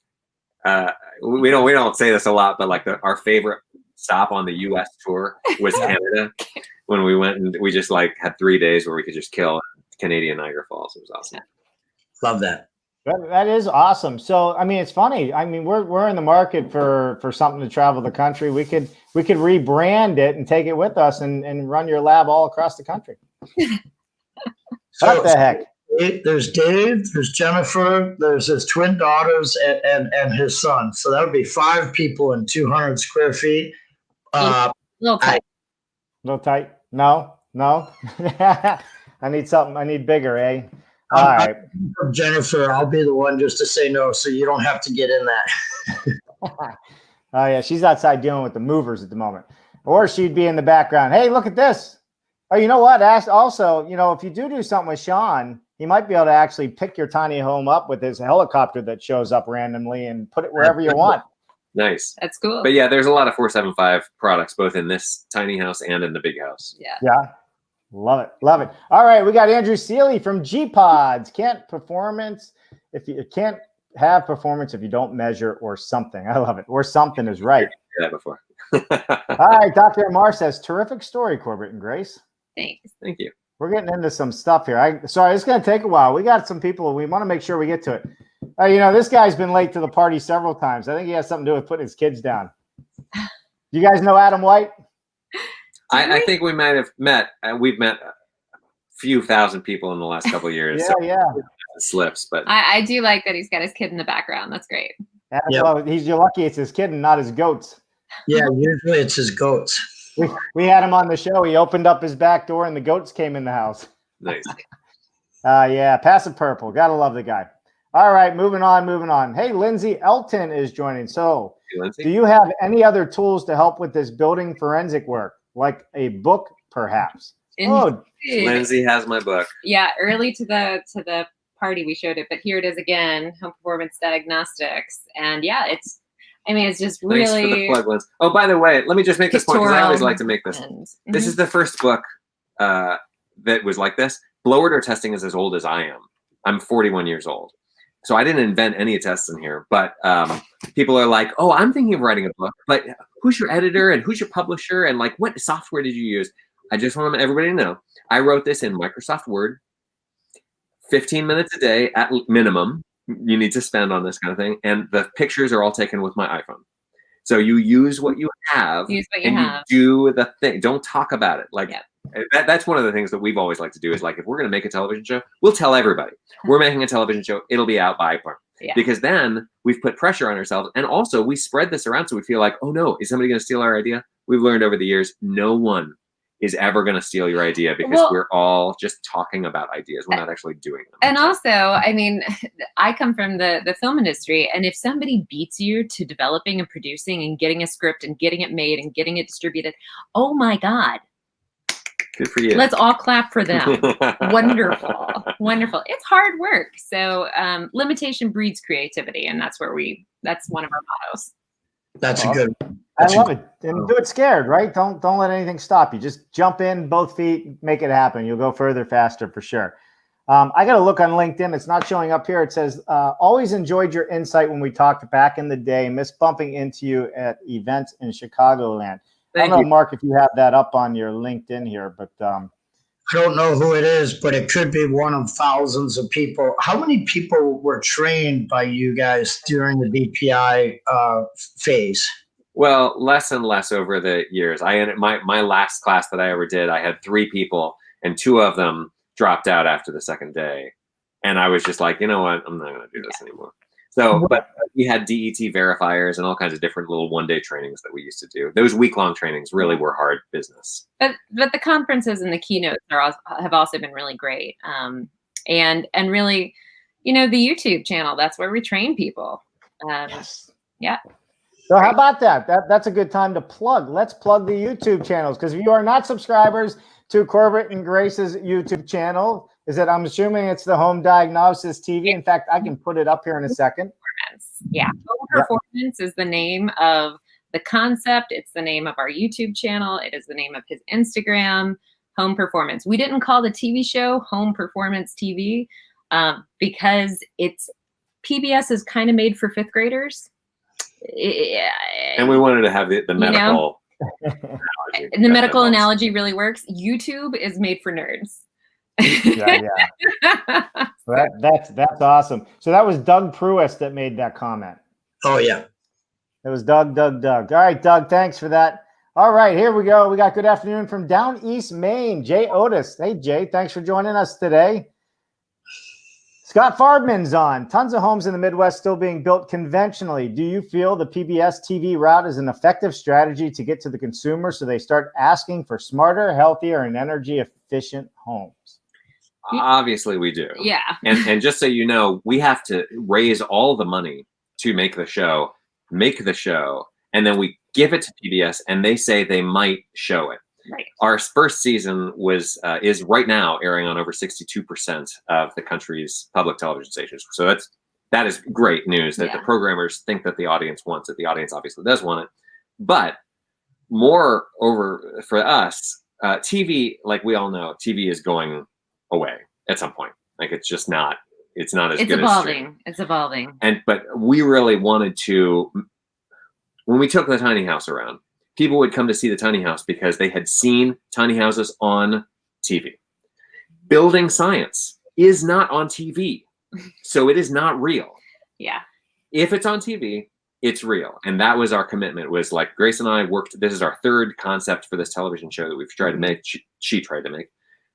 We don't say this a lot, but our favorite stop on the U.S. tour was Canada. When we went and we just had 3 days where we could just kill Canadian Niagara Falls. It was awesome. Love that. That is awesome. So, I mean, it's funny. I mean, we're in the market for something to travel the country. We could rebrand it and take it with us and run your lab all across the country. What the heck? There's Dave, there's Jennifer, there's his twin daughters and his son. So that would be 5 people in 200 square feet. A little tight. Little tight. No. I need something. I need bigger, eh? All right. Jennifer, I'll be the one just to say no, so you don't have to get in that. Oh, yeah. She's outside dealing with the movers at the moment. Or she'd be in the background. Hey, look at this. Oh, you know what? Also, if you do something with Sean, he might be able to actually pick your tiny home up with his helicopter that shows up randomly and put it wherever you want. Nice. That's cool. But yeah, there's a lot of 475 products, both in this tiny house and in the big house. Yeah. Love it. All right. We got Andrew Seeley from G-Pods. Can't have performance if you don't measure or something. I love it. Or something is right. I've heard that before. All right. Dr. Amar says, terrific story, Corbett and Grace. Thanks. Thank you. We're getting into some stuff here. Sorry, it's going to take a while. We got some people. We want to make sure we get to it. This guy's been late to the party several times. I think he has something to do with putting his kids down. You guys know Adam White? I think we might have met. We've met a few thousand people in the last couple of years. Yeah. It slips, but I do like that he's got his kid in the background. That's great. Well, you're lucky it's his kid and not his goats. Yeah, usually it's his goats. We had him on the show. He opened up his back door and the goats came in the house. nice. Passive purple. Gotta love the guy. All right, moving on. Hey, Lindsay Elton is joining. So, do you have any other tools to help with this building forensic work, like a book, perhaps? Lindsay has my book. Yeah, early to the party we showed it, but here it is again, Home Performance Diagnostics, and it's just really. Thanks for the plug, Liz. Oh, by the way, let me just make this point because I always like to make this. This is the first book that was like this. Blower door testing is as old as I am. I'm 41 years old. So I didn't invent any tests in here, but people are like, oh, I'm thinking of writing a book, but who's your editor and who's your publisher and like what software did you use? I just want everybody to know I wrote this in Microsoft Word, 15 minutes a day at minimum. You need to spend on this kind of thing. And the pictures are all taken with my iPhone. So you use what you have. You do the thing. Don't talk about it. Like that's one of the things that we've always liked to do is like, if we're going to make a television show, we'll tell everybody we're making a television show. It'll be out by because then we've put pressure on ourselves. And also we spread this around. So we feel like, oh no, is somebody going to steal our idea? We've learned over the years, no one is ever going to steal your idea because we're all just talking about ideas. We're not actually doing them. And also, I come from the film industry, and if somebody beats you to developing and producing and getting a script and getting it made and getting it distributed, oh my God. Good for you. Let's all clap for them. Wonderful. Wonderful. It's hard work. So limitation breeds creativity, and that's one of our mottos. That's a good. I love it. And do it scared, right? Don't let anything stop you. Just jump in, both feet, make it happen. You'll go further, faster for sure. I got to look on LinkedIn. It's not showing up here. It says, always enjoyed your insight when we talked back in the day. Miss bumping into you at events in Chicagoland. I don't know, Mark, if you have that up on your LinkedIn here, but I don't know who it is, but it could be one of thousands of people. How many people were trained by you guys during the DPI phase? Well, less and less over the years. My last class that I ever did, I had 3 people, and 2 of them dropped out after the second day. And I was just like, you know what? I'm not going to do this anymore. So, but we had DET verifiers and all kinds of different little one-day trainings that we used to do. Those week-long trainings really were hard business. But the conferences and the keynotes have also been really great. And really, the YouTube channel, that's where we train people. Yes. Yeah. So how about that? That's a good time to plug. Let's plug the YouTube channels, because if you are not subscribers to Corbett and Grace's YouTube channel, I'm assuming it's the Home Diagnosis TV. In fact, I can put it up here in a second. Yeah. Home Performance is the name of the concept. It's the name of our YouTube channel. It is the name of his Instagram, Home Performance. We didn't call the TV show Home Performance TV because PBS is kind of made for 5th graders. And we wanted to have the medical analogy. And the medical analogy really works. YouTube is made for nerds. That's awesome. So that was Doug Pruis that made that comment. Oh yeah, it was Doug. All right, Doug, thanks for that. All right, here we go. We got good afternoon from down East Maine, Jay Otis. Hey Jay, thanks for joining us today. Scott Farbman's on. Tons of homes in the Midwest still being built conventionally. Do you feel the PBS TV route is an effective strategy to get to the consumer so they start asking for smarter, healthier, and energy efficient homes? Obviously we do. Yeah. And just so you know, we have to raise all the money to make the show, and then we give it to PBS and they say they might show it. Right. Our first season is right now airing on over 62% of the country's public television stations. So that is great news that the programmers think that the audience wants it. The audience obviously does want it, but moreover for us, TV, like we all know, TV is going away at some point. Like it's not as good as streaming. It's evolving. But we really wanted to, when we took the tiny house around, people would come to see the tiny house because they had seen tiny houses on TV. Building science is not on TV, so it is not real. Yeah. If it's on TV, it's real. And that was our commitment, was like Grace and I worked. This is our third concept for this television show that we've tried to make. She tried to make.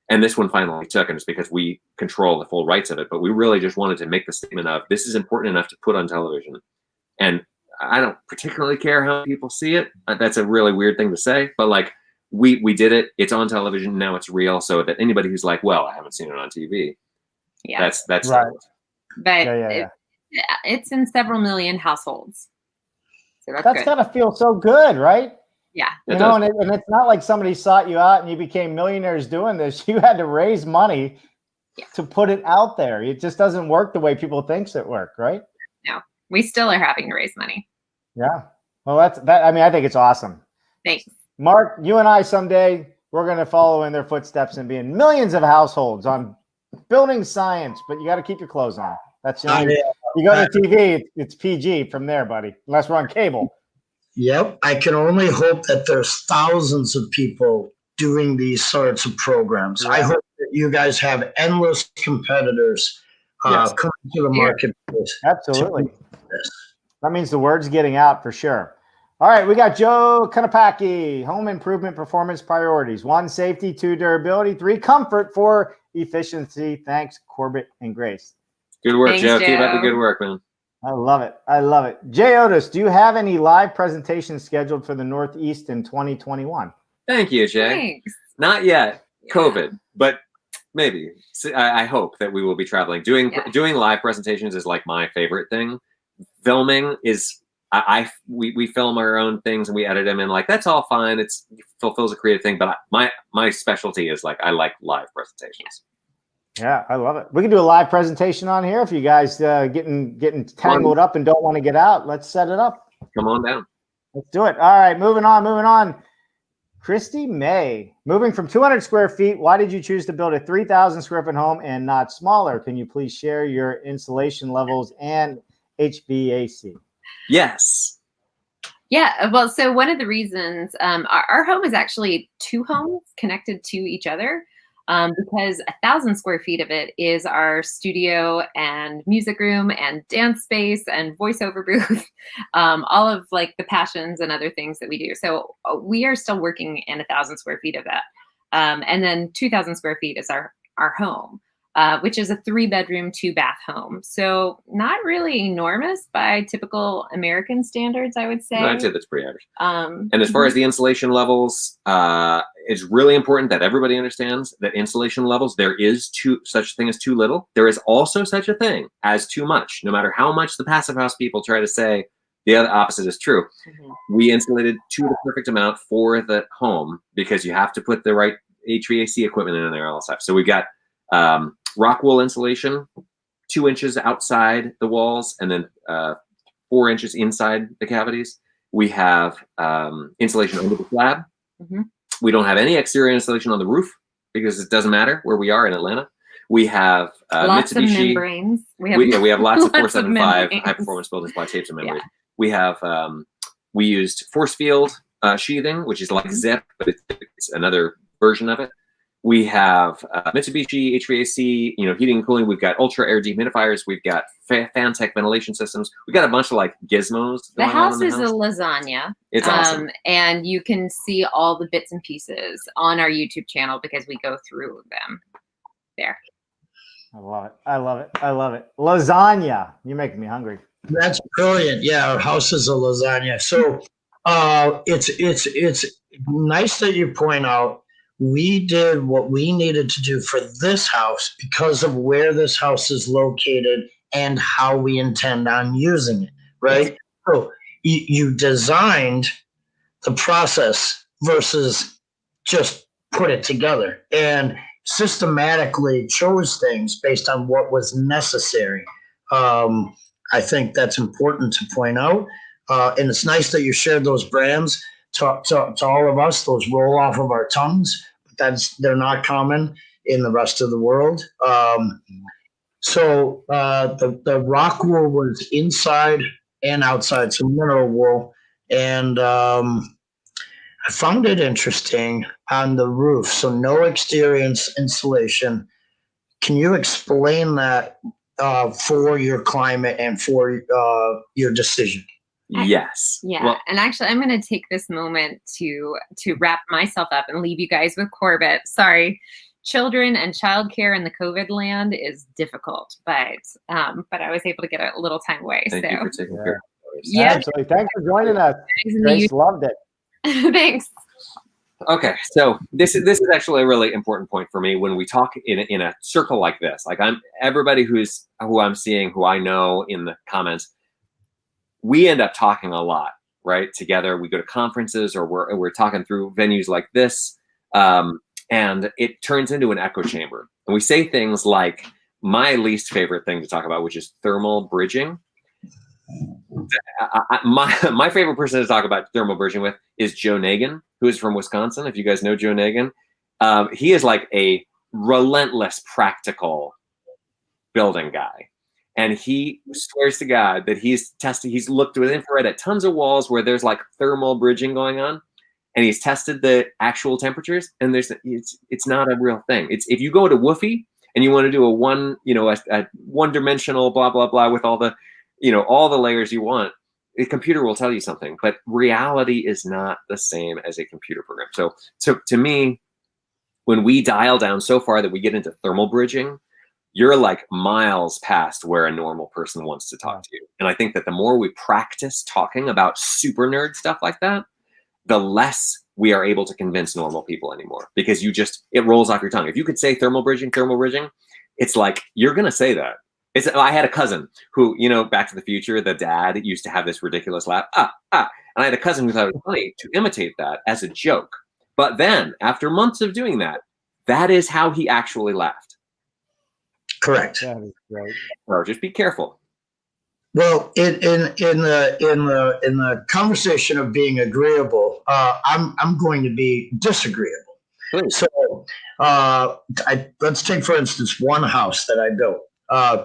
And this one finally took, and it's because we control the full rights of it. But we really just wanted to make the statement of, this is important enough to put on television. And I don't particularly care how people see it. That's a really weird thing to say. But like, we did it. It's on television. Now it's real. So that anybody who's like, well, I haven't seen it on TV. Yeah. That's right. But Yeah. it's in several million households. So that's That's good. gotta feel so good, right? Yeah. You know, and it's not like somebody sought you out and you became millionaires doing this. You had to raise money to put it out there. It just doesn't work the way people think it works, right? No, we still are having to raise money. Yeah. Well, I mean, I think it's awesome. Thanks. Mark, you and I someday, we're going to follow in their footsteps and be in millions of households on building science, but you got to keep your clothes on. That's you go to TV, it's PG from there, buddy, unless we're on cable. Yep. I can only hope that there's thousands of people doing these sorts of programs. Yeah. I hope that you guys have endless competitors coming to the marketplace. Absolutely. That means the word's getting out for sure. All right, we got Joe Kanapaki, home improvement performance priorities. 1, safety. 2, durability. 3, comfort. 4, efficiency. Thanks, Corbett and Grace. Good work, Thanks, Joe. Keep up Joe. the good work, man. I love it. I love it. Jay Otis, do you have any live presentations scheduled for the Northeast in 2021? Thank you, Jay. Thanks. Not yet, COVID, but maybe. I hope that we will be traveling. Doing live presentations is like my favorite thing. Filming is we film our own things and we edit them, and like that's all fine. It fulfills a creative thing, but my specialty is like I like live presentations. Yeah, I love it. We can do a live presentation on here if you guys getting tangled up and don't want to get out. Let's set it up. Come on down. Let's do it. All right, moving on. Christy May, moving from 200 square feet, why did you choose to build a 3,000 square foot home and not smaller? Can you please share your insulation levels and HVAC? Yes. Yeah, well, so one of the reasons our home is actually 2 homes connected to each other. Because 1,000 square feet of it is our studio and music room and dance space and voiceover booth, all of like the passions and other things that we do. So we are still working in 1,000 square feet of that. And then 2,000 square feet is our home, which is a 3-bedroom, 2-bath home. So not really enormous by typical American standards, I would say. No, I'd say that's pretty average. And as far as the insulation levels, it's really important that everybody understands that insulation levels, there is such a thing as too little. There is also such a thing as too much. No matter how much the passive house people try to say the other opposite is true. We insulated to the perfect amount for the home because you have to put the right HVAC equipment in there and all that stuff. So we've got rock wool insulation, 2 inches outside the walls, and then 4 inches inside the cavities. We have insulation under the slab. We don't have any exterior insulation on the roof because it doesn't matter where we are in Atlanta. We have lots Mitsubishi. of membranes. We have lots of lots of 475 membranes. high performance building supply tapes and membranes. We have we used force field sheathing, which is like zip, but it's another version of it. We have Mitsubishi HVAC, heating and cooling. We've got ultra air dehumidifiers. We've got Fantech ventilation systems. We've got a bunch of like gizmos. The house is a lasagna. It's awesome. And you can see all the bits and pieces on our YouTube channel because we go through them there. I love it. Lasagna. You're making me hungry. That's brilliant. Yeah, our house is a lasagna. So it's nice that you point out we did what we needed to do for this house because of where this house is located and how we intend on using it, right? So you designed the process versus just put it together and systematically chose things based on what was necessary. I think that's important to point out. And it's nice that you shared those brands to all of us. Those roll off of our tongues. They're not common in the rest of the world. So the rock wool was inside and outside, so mineral wool. And I found it interesting on the roof. So no exterior insulation. Can you explain that for your climate and for your decision. Yes. Yeah. Well, And actually, I'm going to take this moment to wrap myself up and leave you guys with Corbett. Sorry. Children and childcare in the COVID land is difficult, but I was able to get a little time away. thank you for taking care of us. Yeah. Absolutely. Thanks for joining us. In the Grace loved it. Thanks. Okay, so this is actually a really important point for me when we talk in a circle like this. Like everybody who I'm seeing, who I know in the comments, we end up talking a lot, right? Together, we go to conferences or we're talking through venues like this, and it turns into an echo chamber. And we say things like my least favorite thing to talk about, which is thermal bridging. My favorite person to talk about thermal bridging with is Joe Nagin, who is from Wisconsin. If you guys know Joe Nagin, he is like a relentless practical building guy. And he swears to God that he's looked with infrared at tons of walls where there's like thermal bridging going on. And he's tested the actual temperatures, and it's not a real thing. It's if you go to Woofy and you want to do a one-dimensional blah blah blah with all the all the layers you want, the computer will tell you something, but reality is not the same as a computer program. So to me, when we dial down so far that we get into thermal bridging, you're like miles past where a normal person wants to talk to you. And I think that the more we practice talking about super nerd stuff like that, the less we are able to convince normal people anymore, because it rolls off your tongue. If you could say thermal bridging, it's like, you're going to say that. I had a cousin who, Back to the Future, the dad used to have this ridiculous laugh, And I had a cousin who thought it was funny to imitate that as a joke. But then after months of doing that, that is how he actually laughed. Correct. That is great. So just be careful. Well, in the conversation of being agreeable, I'm going to be disagreeable. Please. So let's take, for instance, one house that I built.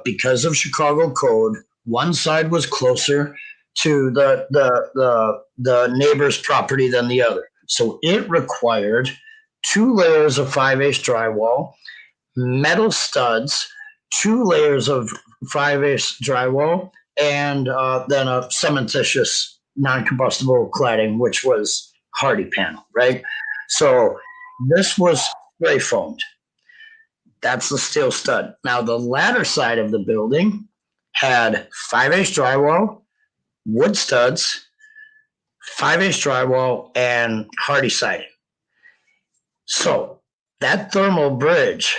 Because of Chicago code, one side was closer to the neighbor's property than the other. So it required 2 layers of 5/8 drywall, metal studs, 2 layers of 5/8 drywall, and then a cementitious non-combustible cladding, which was hardy panel, right? So this was spray foamed. That's the steel stud. Now the latter side of the building had 5/8 drywall, wood studs, 5/8 drywall, and hardy siding. So that thermal bridge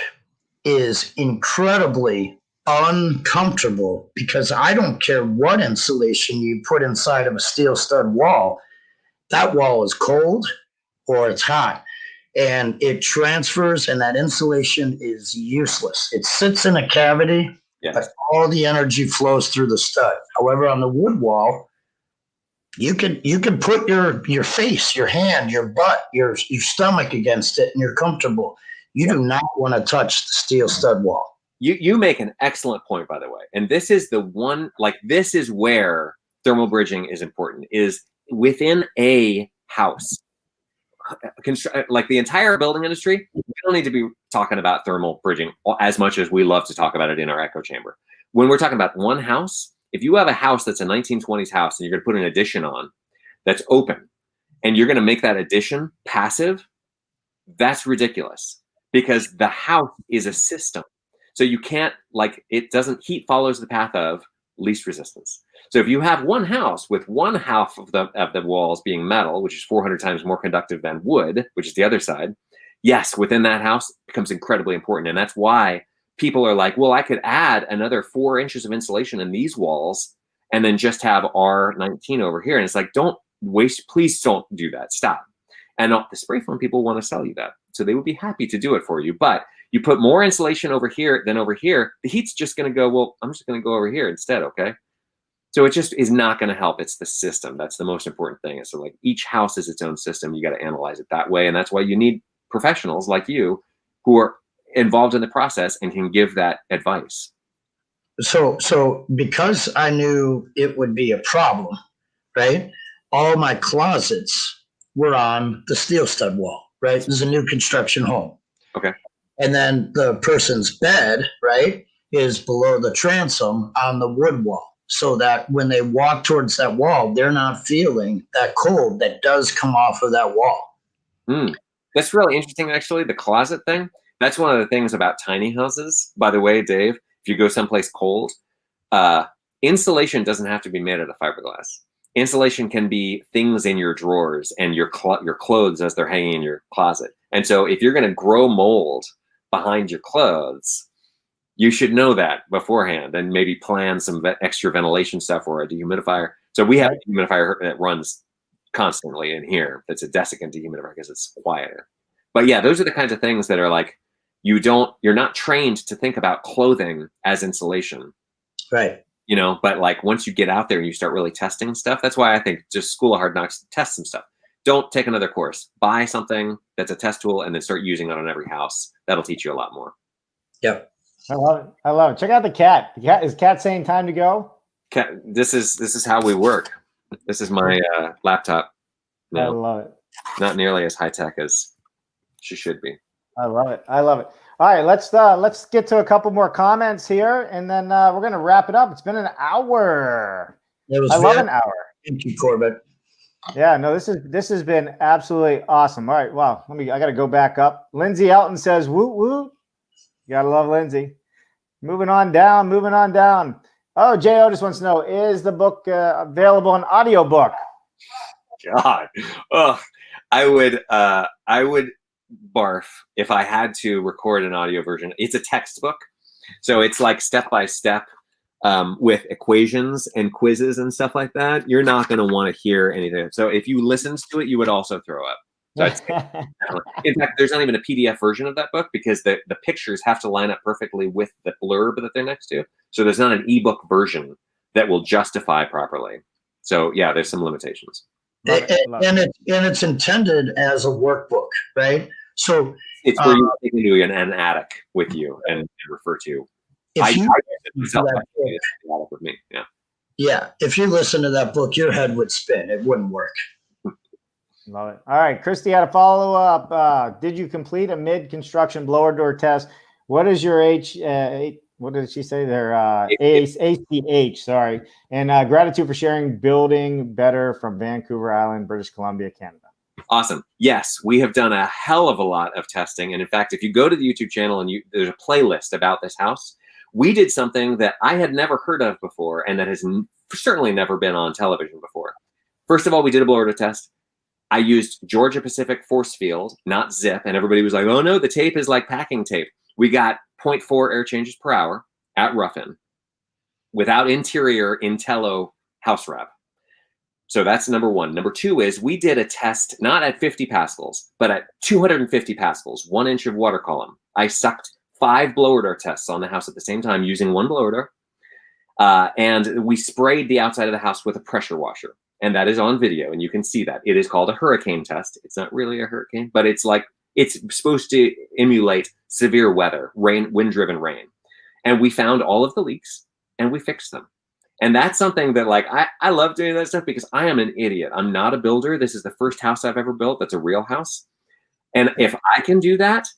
is incredibly uncomfortable, because I don't care what insulation you put inside of a steel stud wall, that wall is cold or it's hot, and it transfers, and that insulation is useless. It sits in a cavity, Yes. but all the energy flows through the stud. However, on the wood wall, you can put your face, your hand, your butt, your stomach against it, and you're comfortable. You do not want to touch the steel stud wall. You make an excellent point, by the way. And this is this is where thermal bridging is important, is within a house. Like the entire building industry, we don't need to be talking about thermal bridging as much as we love to talk about it in our echo chamber. When we're talking about one house, if you have a house that's a 1920s house and you're going to put an addition on that's open, and you're going to make that addition passive, that's ridiculous, because the house is a system. So you can't, heat follows the path of least resistance. So if you have one house with one half of the walls being metal, which is 400 times more conductive than wood, which is the other side, yes, within that house becomes incredibly important. And that's why people are like, well, I could add another 4 inches of insulation in these walls and then just have R19 over here. And it's like, please don't do that. Stop. And the spray foam people want to sell you that. So they would be happy to do it for you. But you put more insulation over here than over here, the heat's just going to go, well, I'm just going to go over here instead, okay? So it just is not going to help. It's the system. That's the most important thing. So each house is its own system. You got to analyze it that way. And that's why you need professionals like you who are involved in the process and can give that advice. So because I knew it would be a problem, right? All my closets were on the steel stud wall, right? This is a new construction home. Okay. And then the person's bed, right, is below the transom on the wood wall, so that when they walk towards that wall, they're not feeling that cold that does come off of that wall. That's really interesting, actually, the closet thing. That's one of the things about tiny houses. By the way, Dave, if you go someplace cold, insulation doesn't have to be made out of fiberglass. Insulation can be things in your drawers and your clothes as they're hanging in your closet. And so if you're going to grow mold behind your clothes, you should know that beforehand and maybe plan some extra ventilation stuff or a dehumidifier. So we have a dehumidifier that runs constantly in here. That's a desiccant dehumidifier because it's quieter. But yeah, those are the kinds of things that are like, you're not trained to think about clothing as insulation. Right. You know, but like once you get out there and you start really testing stuff, that's why I think just School of Hard Knocks, test some stuff. Don't take another course. Buy something that's a test tool and then start using it on every house. That'll teach you a lot more. Yep. I love it. I love it. Check out the cat. Is Cat saying time to go? Cat, this is how we work. This is my laptop. I love it. Not nearly as high tech as she should be. I love it. I love it. All right, let's get to a couple more comments here, and then we're gonna wrap it up. It's been an hour. I love an hour. Thank you, Corbett. Yeah, no, this has been absolutely awesome. All right, wow. I gotta go back up. Lindsay Elton says, "Woot woot." You gotta love Lindsay. Moving on down. Oh, Jay Otis wants to know: is the book available on audiobook? God, I would barf if I had to record an audio version. It's a textbook, so it's like step by step with equations and quizzes and stuff like that. You're not going to want to hear anything. So if you listened to it, you would also throw up. So in fact, there's not even a PDF version of that book because the pictures have to line up perfectly with the blurb that they're next to. So there's not an ebook version that will justify properly. So yeah, there's some limitations. And it's intended as a workbook, right? So it's where you take into an attic with you and refer to. If you listen to that book, your head would spin. It wouldn't work. Love it. All right, Christy had a follow up. Did you complete a mid-construction blower door test? What is your what did she say there? ACH, sorry. And gratitude for sharing Building Better from Vancouver Island, British Columbia, Canada. Awesome. Yes, we have done a hell of a lot of testing. And in fact, if you go to the YouTube channel and there's a playlist about this house, we did something that I had never heard of before and that has certainly never been on television before. First of all, we did a blower door test. I used Georgia Pacific force field, not zip. And everybody was like, oh no, the tape is like packing tape. We got 0.4 air changes per hour at rough-in without interior Intello house wrap. So that's number one. Number two is we did a test not at 50 pascals, but at 250 pascals, 1 inch of water column. I sucked 5 blower door tests on the house at the same time using 1 blower door. And we sprayed the outside of the house with a pressure washer. And that is on video, and you can see that. It is called a hurricane test. It's not really a hurricane, but it's supposed to emulate severe weather, wind-driven rain. And we found all of the leaks, and we fixed them. And that's something that, like, I love doing that stuff because I am an idiot. I'm not a builder. This is the first house I've ever built that's a real house. And if I can do that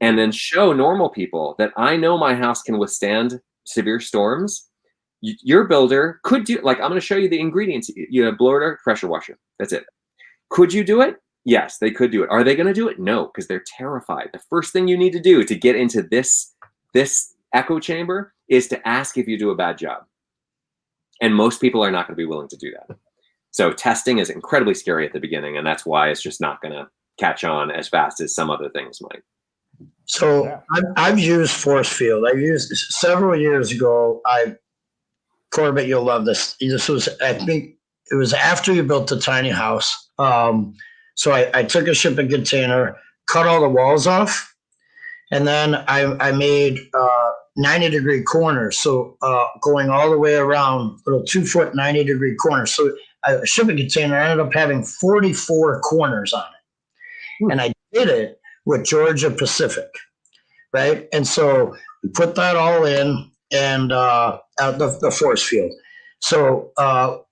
and then show normal people that I know my house can withstand severe storms, your builder could do, like, I'm going to show you the ingredients. You have blower door, pressure washer. That's it. Could you do it? Yes, they could do it. Are they going to do it? No, because they're terrified. The first thing you need to do to get into this echo chamber is to ask if you do a bad job. And most people are not going to be willing to do that. So testing is incredibly scary at the beginning, and that's why it's just not going to catch on as fast as some other things might. So I've used force field. I used several years ago. Corbett, you'll love this. This was, I think it was after you built the tiny house. So I took a shipping container, cut all the walls off, and then I made 90-degree corners. So going all the way around, little 2-foot 90-degree corners. So a shipping container ended up having 44 corners on it. And I did it with Georgia Pacific, right? And so we put that all in and the force field. So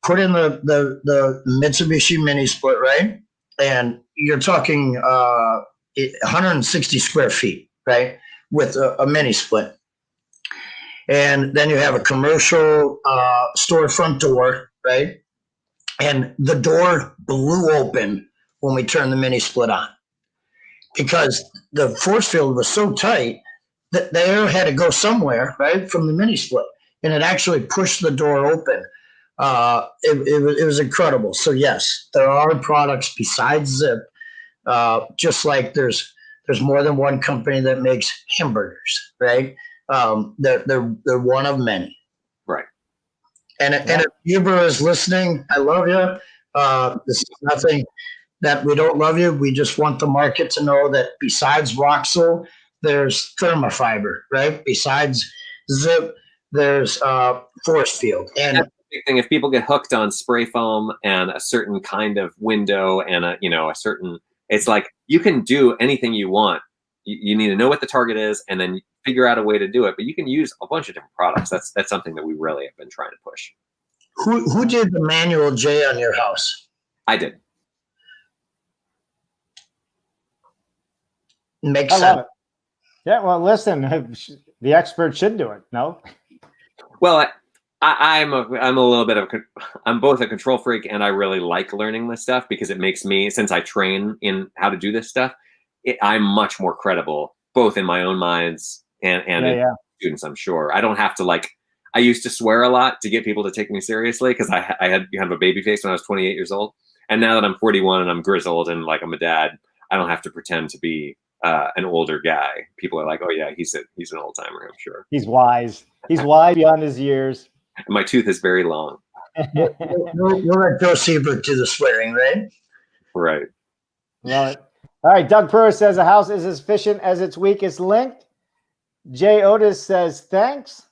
put in the Mitsubishi mini split, right? And you're talking 160 square feet, right? With a mini split. And then you have a commercial storefront door, right? And the door blew open when we turned the mini split on because the force field was so tight that the air had to go somewhere, right, from the mini split. And it actually pushed the door open. It was incredible. So, yes, there are products besides Zip, just like there's more than one company that makes hamburgers, right? They're one of many. Right. And if Uber is listening, I love you. This is nothing that we don't love you. We just want the market to know that besides Roxel, there's Thermofiber, right? Besides Zip, there's Force Field. And that's the big thing. If people get hooked on spray foam and a certain kind of window and a certain, it's like you can do anything you want. You need to know what the target is and then figure out a way to do it. But you can use a bunch of different products. That's something that we really have been trying to push. Who did the manual J on your house? I did. Makes I sense. love it. Yeah, well, listen, the expert should do it. No? Well, I'm both a control freak and I really like learning this stuff because it makes me, since I train in how to do this stuff, I'm much more credible, both in my own minds and in students, I'm sure. I don't have to I used to swear a lot to get people to take me seriously because I had kind of a baby face when I was 28 years old. And now that I'm 41 and I'm grizzled and I'm a dad, I don't have to pretend to be an older guy. People are like, oh yeah, he's an old timer, I'm sure. He's wise. He's wise beyond his years. And my tooth is very long. You'll let Joe Siebert do the swearing, right? Right. Love it. All right, Doug Purr says a house is as efficient as its weakest link. Jay Otis says thanks.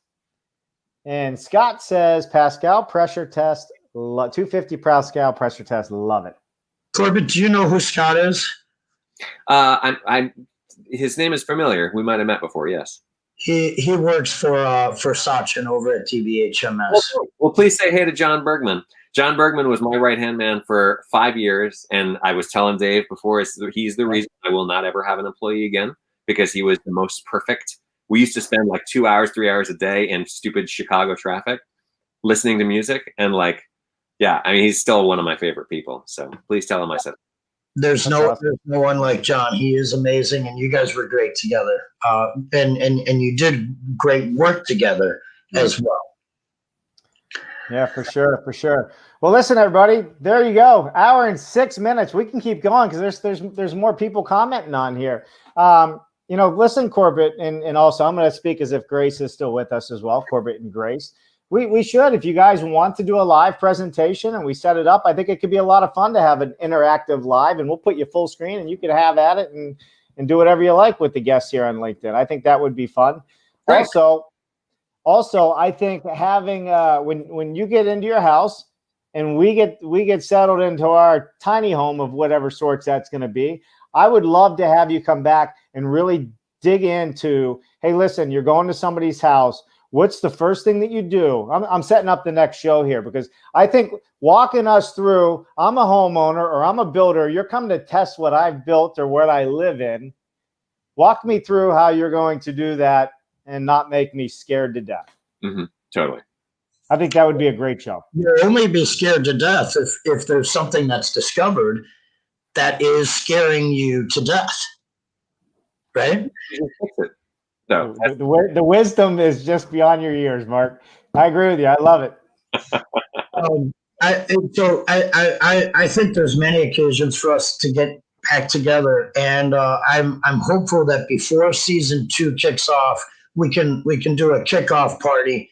And Scott says Pascal pressure test, 250 Pascal pressure test, love it. Corbett, do you know who Scott is? His name is familiar. We might have met before. Yes. He works for Sachin over at TBHMS. Well, please say hey to John Bergman. John Bergman was my right-hand man for 5 years, and I was telling Dave before, he's the reason I will not ever have an employee again because he was the most perfect. We used to spend 2 hours, 3 hours a day in stupid Chicago traffic, listening to music, and he's still one of my favorite people. So please tell him I said. There's no one like John. He is amazing, and you guys were great together. And you did great work together as well. Yeah, for sure. Well, listen, everybody, there you go. Hour and 6 minutes. We can keep going because there's more people commenting on here. Listen, Corbett, and also I'm going to speak as if Grace is still with us as well. Corbett and Grace. We should, if you guys want to do a live presentation and we set it up, I think it could be a lot of fun to have an interactive live, and we'll put you full screen and you could have at it and do whatever you like with the guests here on LinkedIn. I think that would be fun. Right. Also, I think having when you get into your house and we get settled into our tiny home of whatever sorts that's going to be, I would love to have you come back and really dig into, hey, listen, you're going to somebody's house. What's the first thing that you do? I'm setting up the next show here because I think walking us through, I'm a homeowner or I'm a builder. You're coming to test what I've built or what I live in. Walk me through how you're going to do that and not make me scared to death. Mm-hmm. Totally. I think that would be a great show. You'll only be scared to death if there's something that's discovered that is scaring you to death, right? No, the wisdom is just beyond your ears, Mark. I agree with you. I love it. I think there's many occasions for us to get back together, and I'm hopeful that before season 2 kicks off, we can do a kickoff party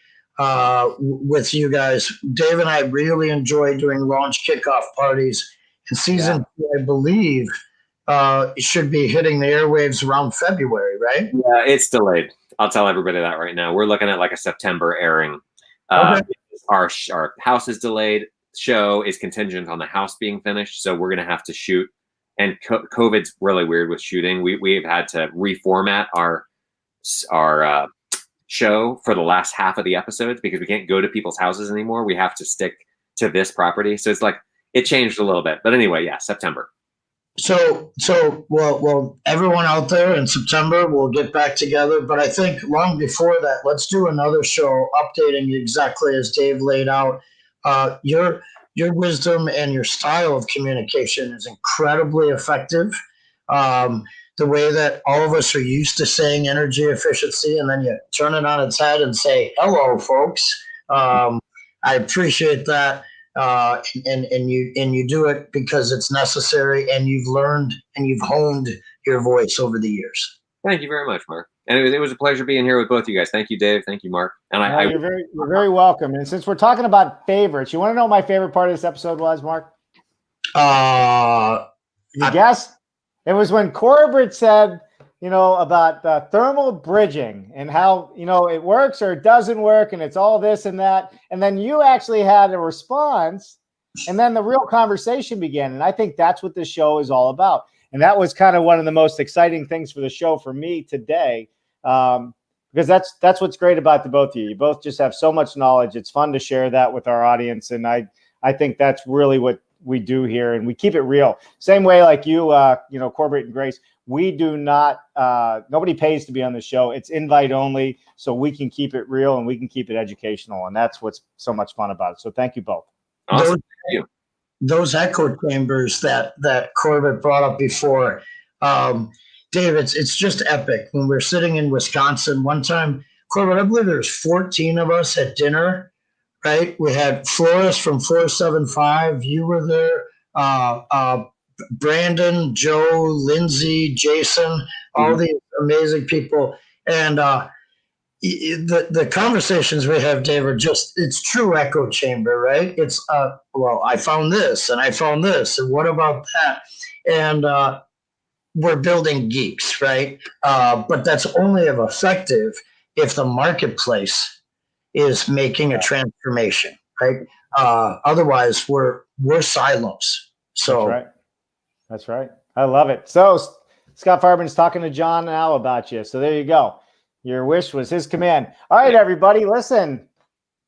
with you guys. Dave and I really enjoy doing launch kickoff parties, and season 2, I believe, should be hitting the airwaves around February, right? Yeah, it's delayed. I'll tell everybody that right now. We're looking at a September airing. Okay. Our house is delayed. Show is contingent on the house being finished, so we're going to have to shoot. And COVID's really weird with shooting. We've had to reformat our show for the last half of the episodes because we can't go to people's houses anymore. We have to stick to this property. So it's it changed a little bit. But anyway, yeah, September. Well, everyone out there in September, we'll get back together. But I think long before that, let's do another show updating exactly as Dave laid out. Your wisdom and your style of communication is incredibly effective. The way that all of us are used to saying energy efficiency, and then you turn it on its head and say, "Hello, folks." I appreciate that. And you do it because it's necessary, and you've learned and you've honed your voice over the years. Thank you very much, Mark. And it was a pleasure being here with both you guys. Thank you, Dave. Thank you, Mark. And you're very welcome. And since we're talking about favorites, you want to know what my favorite part of this episode was, Mark? You guessed? It was when Corbett said, about thermal bridging and how, it works or it doesn't work and it's all this and that. And then you actually had a response and then the real conversation began. And I think that's what this show is all about. And that was kind of one of the most exciting things for the show for me today, because that's what's great about the both of you. You both just have so much knowledge. It's fun to share that with our audience. And I think that's really what we do here, and we keep it real. Same way like you, Corbett and Grace, we do not, nobody pays to be on the show. It's invite only, so we can keep it real and we can keep it educational. And that's what's so much fun about it. So thank you both. Awesome. Thank you. Those echo chambers that Corbett brought up before, Dave, it's just epic. When we're sitting in Wisconsin one time, Corbett, I believe there's 14 of us at dinner, right? We had Flores from 475. You were there. Brandon, Joe, Lindsay, Jason, all these amazing people. And the conversations we have, Dave, are it's true echo chamber, right? It's, well, I found this and I found this. And what about that? And we're building geeks, right? But that's only effective if the marketplace is making a transformation, right? Otherwise, we're silos. So that's right. I love it. So Scott Farben's talking to John now about you. So there you go. Your wish was his command. All right, everybody, listen.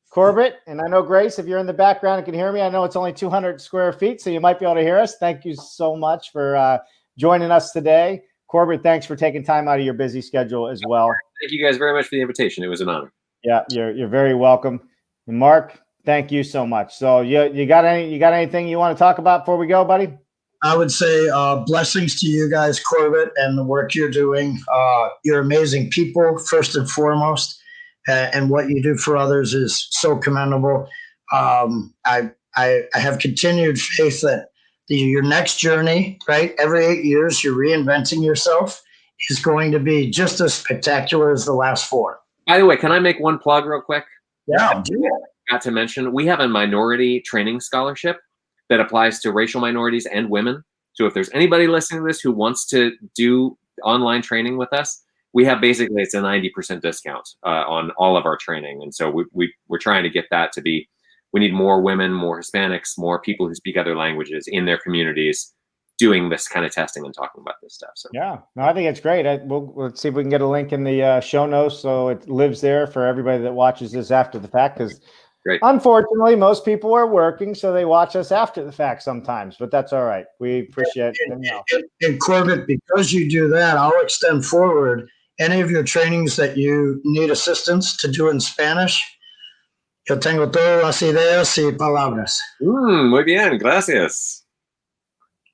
Corbett, and I know Grace, if you're in the background and can hear me, I know it's only 200 square feet, so you might be able to hear us. Thank you so much for joining us today. Corbett, thanks for taking time out of your busy schedule as well. Thank you guys very much for the invitation. It was an honor. Yeah, you're very welcome. And Mark, thank you so much. So you got anything you want to talk about before we go, buddy? I would say blessings to you guys, Corbett, and the work you're doing. You're amazing people, first and foremost, and what you do for others is so commendable. I have continued faith that your next journey, right, every 8 years, you're reinventing yourself, is going to be just as spectacular as the last 4. By the way, can I make one plug real quick? Yeah, do it. Got to mention, we have a minority training scholarship that applies to racial minorities and women. So if there's anybody listening to this who wants to do online training with us, we have basically, it's a 90% discount on all of our training. And so we're trying to get that to be, we need more women, more Hispanics, more people who speak other languages in their communities doing this kind of testing and talking about this stuff. So yeah, no, I think it's great. Let's see if we can get a link in the show notes so it lives there for everybody that watches this after the fact, because unfortunately, most people are working, so they watch us after the fact sometimes, but that's all right. We appreciate it. And Corbett, because you do that, I'll extend forward any of your trainings that you need assistance to do in Spanish. Yo tengo todas las ideas y palabras. Muy bien, gracias.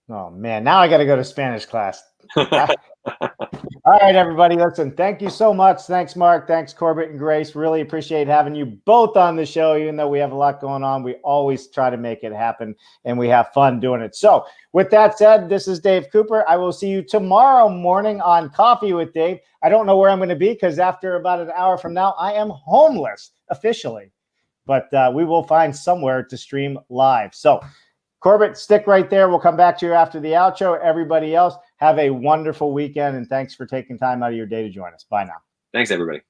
Oh, man, now I got to go to Spanish class. All right, everybody, listen, thank you so much. Thanks, Mark. Thanks, Corbett and Grace. Really appreciate having you both on the show. Even though we have a lot going on, we always try to make it happen, and we have fun doing it. So with that said, this is Dave Cooper. I will see you tomorrow morning on Coffee with Dave. I don't know where I'm going to be because after about an hour from now, I am homeless officially. But we will find somewhere to stream live. So Corbett, stick right there. We'll come back to you after the outro. Everybody else, have a wonderful weekend, and thanks for taking time out of your day to join us. Bye now. Thanks, everybody.